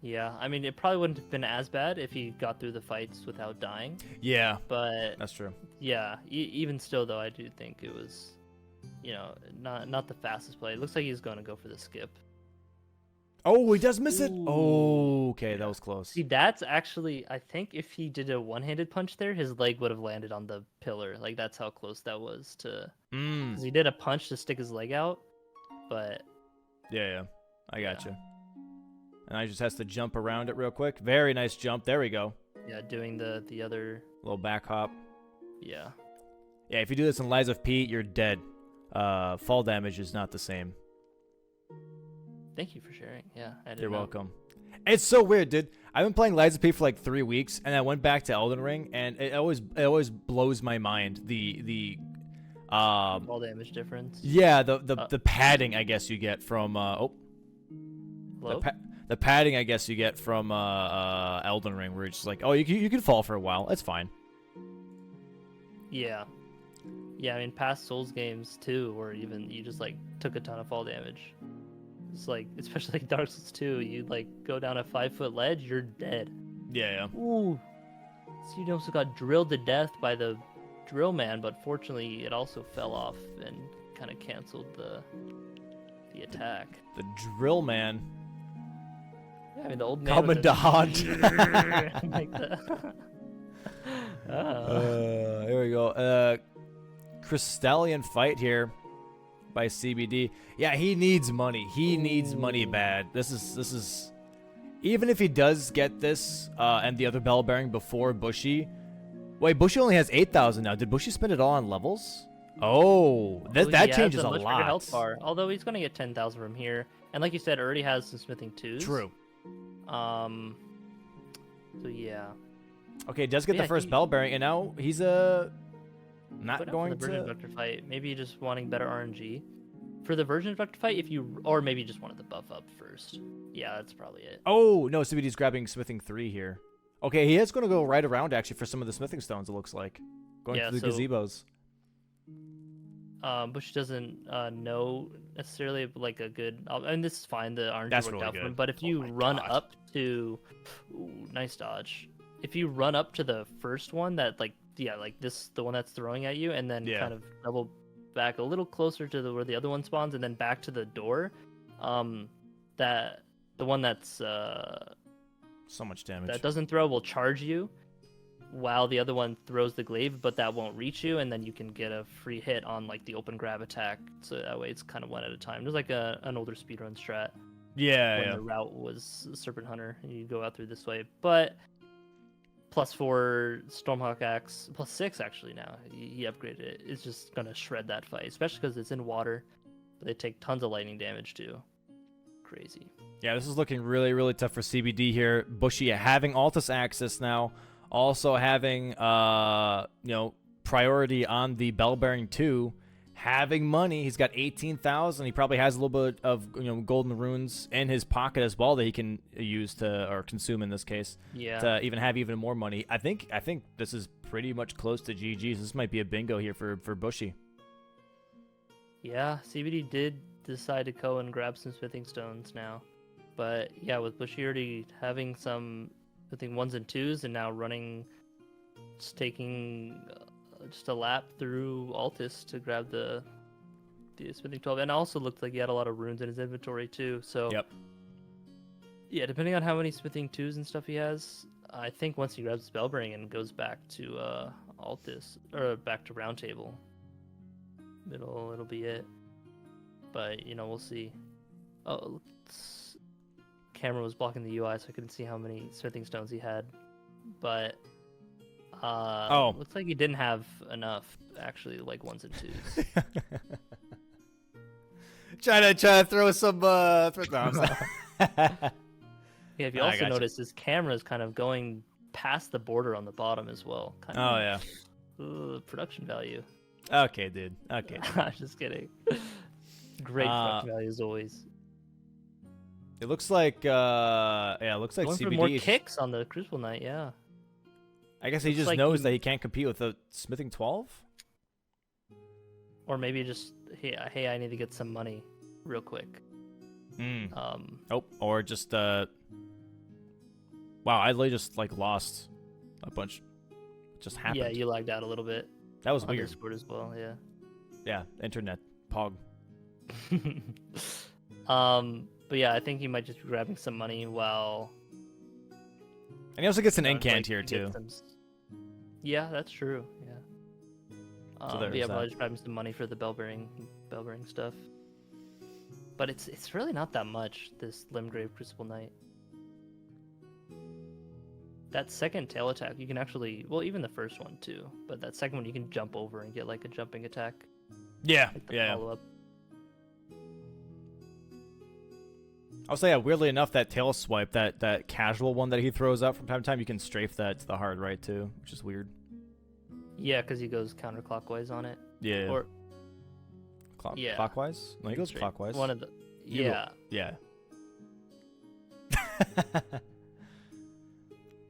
Yeah, I mean, it probably wouldn't have been as bad if he got through the fights without dying. Yeah, But that's true. yeah, even still though, I do think it was, not the fastest play. It looks like he's going to go for the skip. Oh, he does miss it. Ooh. Oh, okay, that was close. See, that's actually, I think if he did a one-handed punch there, his leg would have landed on the pillar. Like, that's how close that was to... Because he did a punch to stick his leg out, but... Yeah, I got you. And I just has to jump around it real quick. Very nice jump. There we go. Yeah, doing the other... Little back hop. Yeah. Yeah, if you do this in Lies of P, you're dead. Fall damage is not the same. Thank you for sharing. Yeah, I didn't You're know. welcome. It's so weird, dude. I've been playing Lies of P for like 3 weeks, and I went back to Elden Ring, and it always blows my mind the Fall damage difference. yeah, the padding I guess you get from Hello? the padding I guess you get from Elden Ring, where it's just like, oh, you can fall for a while, it's fine. Yeah. Yeah, I mean, past Souls games too, where even you just like took a ton of fall damage. It's like, especially like Dark Souls 2, you like go down a 5-foot ledge, you're dead. Yeah. Ooh. So you also got drilled to death by the drill man, but fortunately it also fell off and kind of canceled the attack. The drill man. Yeah, I mean the old man. Coming to haunt. Like that. Here we go. Crystallian fight here by CBD. Yeah, he needs money. He needs money bad. This is even if he does get this and the other bell bearing before Bushy. Wait, Bushy only has 8,000 now. Did Bushy spend it all on levels? Oh, that changes a much bigger lot. health bar. Although he's gonna get 10,000 from here, and like you said, already has some smithing twos. True. So yeah. Okay, does get Yeah, the first he- bell bearing, and now he's not Put up going for the Virgin to. Vector fight. Maybe just wanting better RNG. For the Virgin Vector fight, if you or maybe just wanted the buff up first. Yeah, that's probably it. Oh no, CBD's grabbing smithing 3 here. Okay, he is going to go right around actually for some of the smithing stones. It looks like going Yeah, through the so- gazebos. Bush doesn't know necessarily like a good. And this is fine. The RNG That's worked really out for him. good. But if Oh you my run God. up to, ooh, nice dodge. If you run up to the first one that like this, the one that's throwing at you, and then Yeah. kind of double back a little closer to where the other one spawns, and then back to the door, that the one that's So much damage. that doesn't throw will charge you, while the other one throws the glaive, but that won't reach you, and then you can get a free hit on like the open grab attack. So that way it's kind of one at a time. There's like an older speedrun strat Yeah, when yeah. the route was Serpent Hunter, and you go out through this way. But +4 Stormhawk Axe, +6 actually now. He upgraded it. It's just gonna shred that fight, especially because it's in water. But they take tons of lightning damage too. Crazy. Yeah, this is looking really, really tough for CBD here. Bushy having Altus access now, also having priority on the bell bearing 2, having money. He's got 18,000. He probably has a little bit of golden runes in his pocket as well that he can use or consume in this case. Yeah. To even have even more money. I think this is pretty much close to GG's. This might be a bingo here for Bushy. Yeah, CBD did decide to go and grab some smithing stones now. But yeah, with Bushy already having some, I think, 1s and 2s, and now running, just taking just a lap through Altus to grab the smithing 12. And it also looked like he had a lot of runes in his inventory too. So Yep. yeah, depending on how many smithing 2s and stuff he has, I think once he grabs Spellbring and goes back to Altus, or back to Round Table, it'll be it. But we'll see. Oh, camera was blocking the UI, so I couldn't see how many smithing stones he had. But looks like he didn't have enough actually, like 1s and 2s. trying to throw some Yeah, if you I also gotcha. notice, his camera is kind of going past the border on the bottom as well. Kind Oh yeah. Production value. Okay, dude. Okay. I'm just kidding. Great production value as always. It looks like it looks like Going CBD for more is- kicks on the Crucible Knight, yeah. I guess he Looks just like knows he- that he can't compete with a smithing 12. Or maybe just hey, I need to get some money real quick. Oh, or just wow, I literally just like lost a bunch. It just happened. Yeah, you lagged out a little bit. That was On weird. Discord as well, yeah. Yeah, internet pog. But yeah, I think he might just be grabbing some money while. And he also gets an you know, incant like, here to get too. some Yeah, that's true. Yeah. So But there's yeah, that. probably just grabbing some money for the bell bearing stuff. But it's really not that much. This Limgrave Crucible Knight. That second tail attack, you can actually, well, even the first one too. But that second one, you can jump over and get like a jumping attack, Yeah, like the yeah. follow up. I'll say, yeah, weirdly enough, that tail swipe, that casual one that he throws out from time to time, you can strafe that to the hard right too, which is weird. Yeah, because he goes counterclockwise on it. Yeah. Or yeah. Clockwise? No, he goes straight. clockwise. One of the You go- yeah Yeah.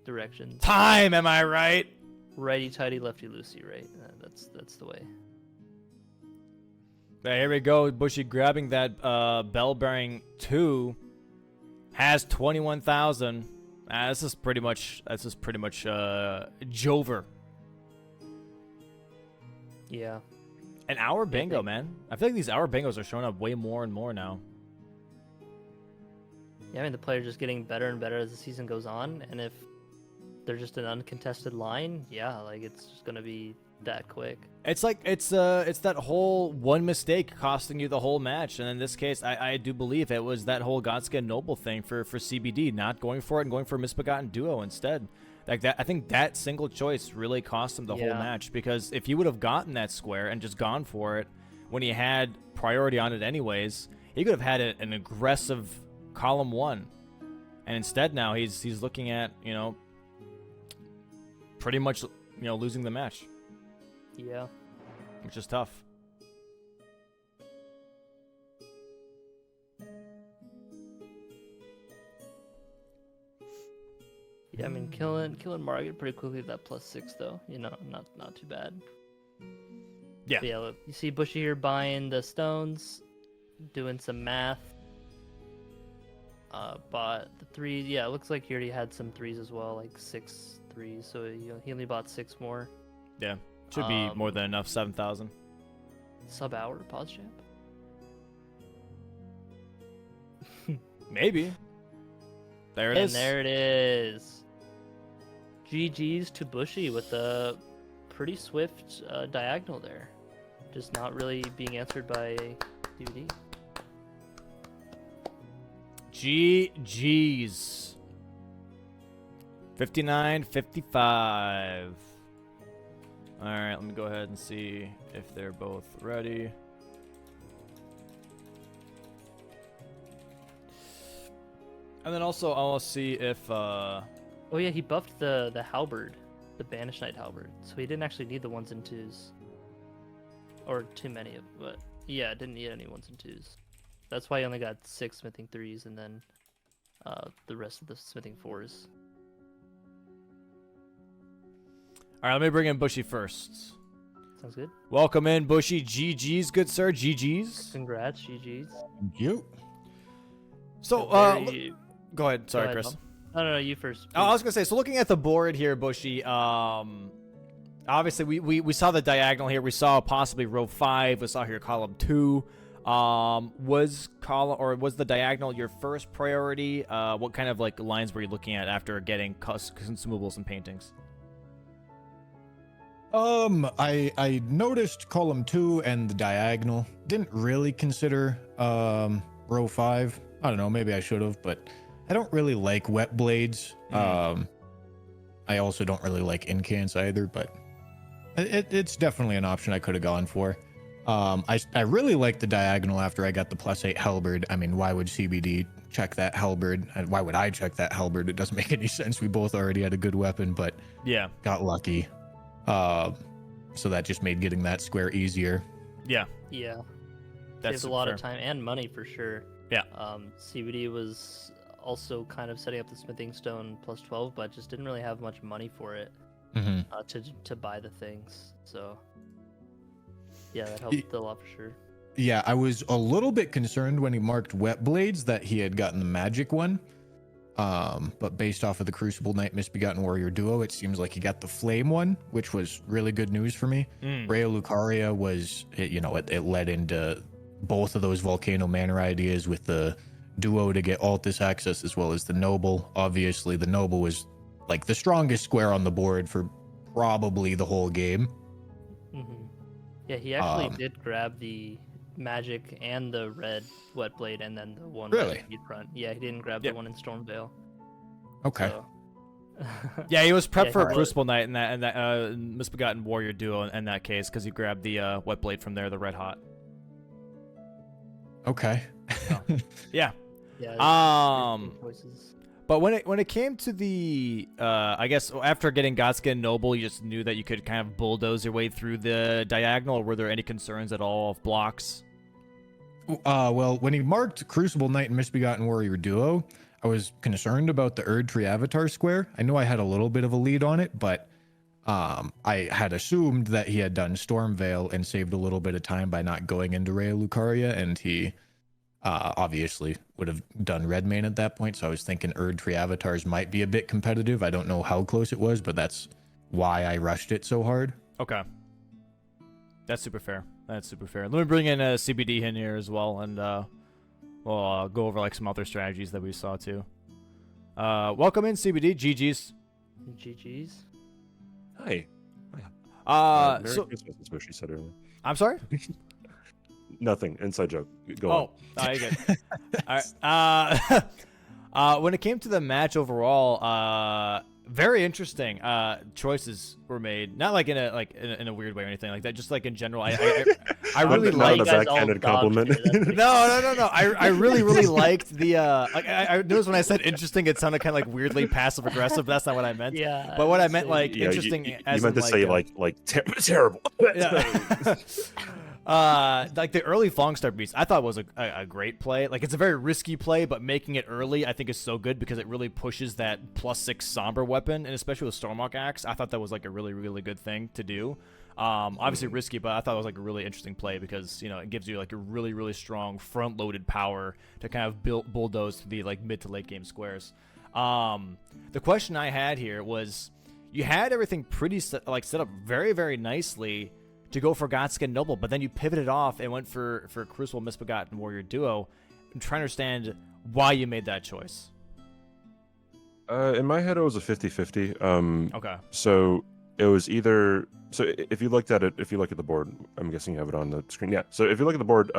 directions. Time, am I right? Righty tighty, lefty loosey, right? That's the way. Right, here we go. Bushy grabbing that bell bearing 2 has 21,000. This is pretty much Jover. Yeah. An hour Yeah, bingo, man. I feel like these hour bingos are showing up way more and more now. Yeah, I mean the player's just getting better and better as the season goes on, and if they're just an uncontested line, yeah, like it's just gonna be that quick. It's like it's that whole one mistake costing you the whole match, and in this case, I do believe it was that whole Godskin Noble thing for CBD, not going for it and going for a Misbegotten Duo instead. Like that, I think that single choice really cost him the whole match, because if he would have gotten that square and just gone for it when he had priority on it anyways, he could have had an aggressive column 1, and instead now he's looking at, you know, pretty much, you know, losing the match. Yeah. Which is tough. Yeah, I mean killing Margit pretty quickly with that +6 though. You know, not too bad. Yeah. But yeah, look, you see Bushy here buying the stones, doing some math. Bought the 3. Yeah, it looks like he already had some 3s as well, like 6 3s. So he only bought 6 more. Yeah. Should be more than enough. 7,000. Sub-hour pause champ. Maybe. There it is. And there it is. GG's to Bushy with a pretty swift diagonal there. Just not really being answered by DVD. GG's. 59-55. All right, let me go ahead and see if they're both ready. And then also I'll see if Oh yeah, he buffed the halberd, the Banished Knight halberd, so he didn't actually need the 1s and 2s, or too many of. But yeah, didn't need any 1s and 2s. That's why he only got 6 smithing 3s, and then the rest of the smithing 4s. all right, let me bring in Bushy first. Sounds good. Welcome in, Bushy. GG's, good sir. GG's. Congrats, GG's. Thank you. So, Very- go ahead. Sorry, Go ahead, Chris. Tom. No, you first. Oh, I please. was gonna say, so looking at the board here, Bushy, obviously we saw the diagonal here. We saw possibly row 5. We saw here column 2. Was the diagonal your first priority? What kind of like lines were you looking at after getting consumables and paintings? I noticed column 2 and the diagonal. Didn't really consider row 5. I don't know, maybe I should have, but I don't really like wet blades. I also don't really like incants either, but it's definitely an option I could have gone for. I really like the diagonal after I got the +8 halberd. I mean, why would CBD check that halberd. And why would I check that halberd? It doesn't make any sense. We both already had a good weapon, but Yeah. got lucky. So that just made getting that square easier. Yeah. Yeah. That's Saved a lot fair. of time and money for sure. Yeah. CBD was also kind of setting up the smithing stone plus 12, but just didn't really have much money for it Mm-hmm. to buy the things. So yeah, that helped a lot for sure. Yeah, I was a little bit concerned when he marked wet blades that he had gotten the magic one. But based off of the Crucible Knight Misbegotten Warrior duo, it seems like he got the flame one, which was really good news for me. Rhea Lucaria was, it led into both of those Volcano Manor ideas with the duo to get Altus access as well as the Noble. Obviously, the Noble was like the strongest square on the board for probably the whole game. Mm-hmm. Yeah, he actually did grab the magic and the red wet blade and then the one Really? in front. Yeah, he didn't grab Yep. the one in Stormvale. Okay. So... Yeah, he was prepped Yeah, for he a was. Crucible Knight in that Misbegotten Warrior duo in that case because he grabbed the wet blade from there, the red hot. Okay. Yeah. Yeah. Um, Choices. But when it came to the, I guess after getting Godskin Noble, you just knew that you could kind of bulldoze your way through the diagonal. Or were there any concerns at all of blocks? Well, when he marked Crucible Knight and Misbegotten Warrior duo, I was concerned about the Erd Tree Avatar square. I know I had a little bit of a lead on it, but I had assumed that he had done Stormvale and saved a little bit of time by not going into Rhea Lucaria, and he obviously would have done Redmane at that point. So I was thinking Erd Tree Avatars might be a bit competitive. I don't know how close it was, but that's why I rushed it so hard. Okay. That's super fair. That's super fair. Let me bring in CBD in here as well, and we'll go over like some other strategies that we saw too. Welcome in, CBD. GG's. GG's. Hi. Uh, Merry so Christmas is what she said earlier. I'm sorry. Nothing. Inside joke. Go on. Oh, you good. All right. When it came to the match overall, very interesting choices were made. Not like in a weird way or anything like that. Just like in general, I really Not liked. a backhanded compliment. No. I really liked the. I noticed when I said interesting, it sounded kind of like weirdly passive aggressive. That's not what I meant. Yeah. But what I meant like Yeah, interesting. You as meant in, to say terrible. Yeah. Like the early Fongstar Beast, I thought was a great play. Like it's a very risky play, but making it early, I think is so good because it really pushes that +6 Somber weapon, and especially with Stormhawk Axe, I thought that was like a really, really good thing to do. Obviously risky, but I thought it was like a really interesting play because it gives you like a really, really strong front-loaded power to kind of bulldoze the like mid to late game squares. The question I had here was, you had everything pretty set up very, very nicely to go for Godskin Noble, but then you pivoted off and went for Crucible Misbegotten Warrior duo. I'm trying to understand why you made that choice. In my head, it was a 50-50. Okay. So it was either. So if you look at the board, I'm guessing you have it on the screen. Yeah. So if you look at the board,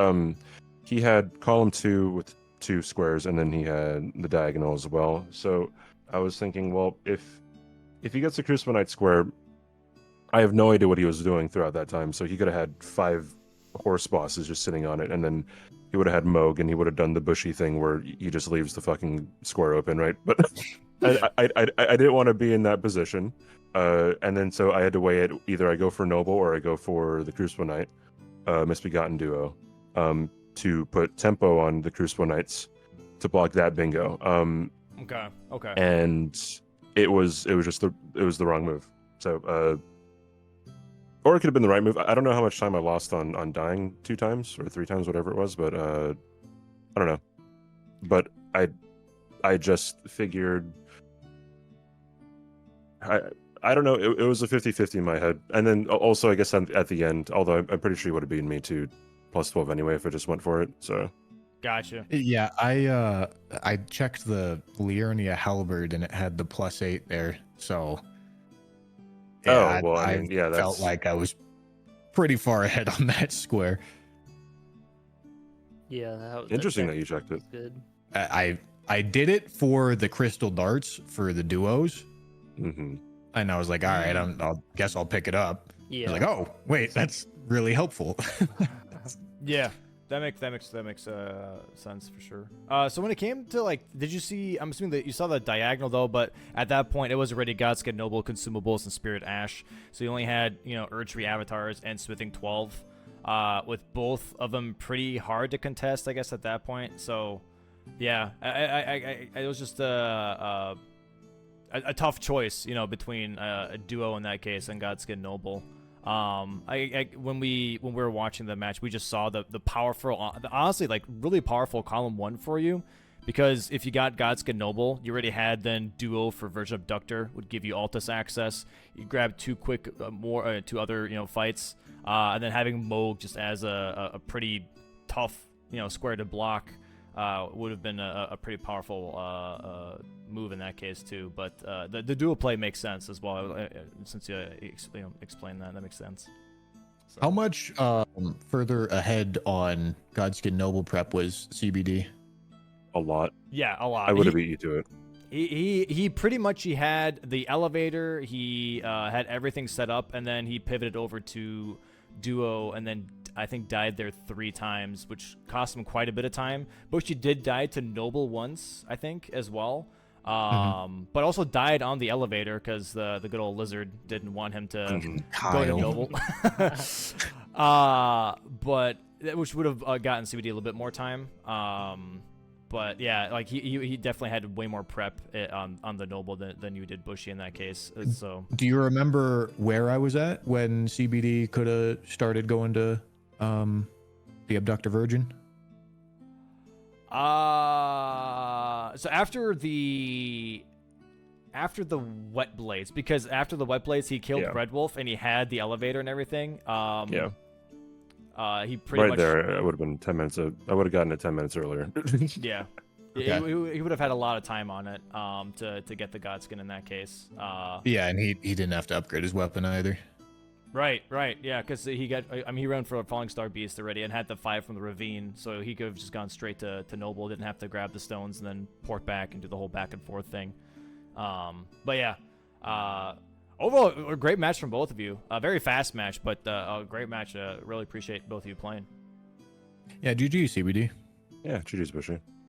he had column 2 with 2 squares, and then he had the diagonal as well. So I was thinking, well, if he gets a Crucible Knight square, I have no idea what he was doing throughout that time. So he could have had 5 horse bosses just sitting on it, and then he would have had Moog, and he would have done the bushy thing where he just leaves the fucking square open, right? But I didn't want to be in that position, and then so I had to weigh it. Either I go for Noble or I go for the Crucible Knight, Misbegotten duo, to put tempo on the Crucible Knights to block that bingo. Okay. And it was the wrong move. So. Or it could have been the right move. I don't know how much time I lost on dying 2 times or 3 times, whatever it was, but I don't know. But I just figured I don't know. It was a 50-50 in my head. And then also I guess at the end, although I'm pretty sure he would have beaten me to +12 anyway if I just went for it. So Gotcha. Yeah, I checked the Liurnia halberd and it had the +8 there, so. Yeah, I felt like I was pretty far ahead on that square. Yeah. Interesting that you checked it. Good. I did it for the crystal darts for the duos, Mm-hmm. and I was like, all right, I'll guess I'll pick it up. I Yeah. was like, oh wait, that's really helpful. Yeah. That makes sense for sure. So when it came to like, did you see? I'm assuming that you saw the diagonal though, but at that point it was already Godskin, Noble, Consumables, and Spirit Ash. So you only had Erdtree avatars and Smithing 12, with both of them pretty hard to contest, I guess at that point. So yeah, it was just a tough choice, between a duo in that case and Godskin Noble. When we were watching the match, we just saw the powerful, honestly, like really powerful column 1 for you, because if you got Godskin Noble, you already had then Duo for Virgin Abductor would give you Altus access. You grab two other fights, and then having Moog just as a pretty tough square to block would have been a pretty powerful move in that case too. But the dual play makes sense as well, since you explained that makes sense. So. How much further ahead on Godskin Noble prep was CBD? A lot. Yeah, a lot. I would have beat you to it. He pretty much, he had the elevator, he had everything set up, and then he pivoted over to Duo, and then I think died there 3 times, which cost him quite a bit of time. Bushy did die to Noble once, I think, as well. But also died on the elevator because the good old lizard didn't want him to go to Noble. But which would have gotten CBD a little bit more time. But yeah, like he definitely had way more prep on the Noble than you did Bushy in that case. So do you remember where I was at when CBD could have started going to the Abductor Virgin? So after the Wet Blades, because after the Wet Blades he killed Red Wolf and he had the elevator and everything. He pretty much there. It would have been 10 minutes. I would have gotten it 10 minutes earlier. Yeah. Okay. He would have had a lot of time on it to get the Godskin in that case. Yeah, and he didn't have to upgrade his weapon either. Right, yeah, because he ran for a Falling Star Beast already and had the 5 from the Ravine, so he could have just gone straight to Noble, didn't have to grab the stones and then port back and do the whole back and forth thing. But yeah, overall, a great match from both of you. A very fast match, but a great match. Really appreciate both of you playing. Yeah, GG, CBD. Yeah, GG's Bushy.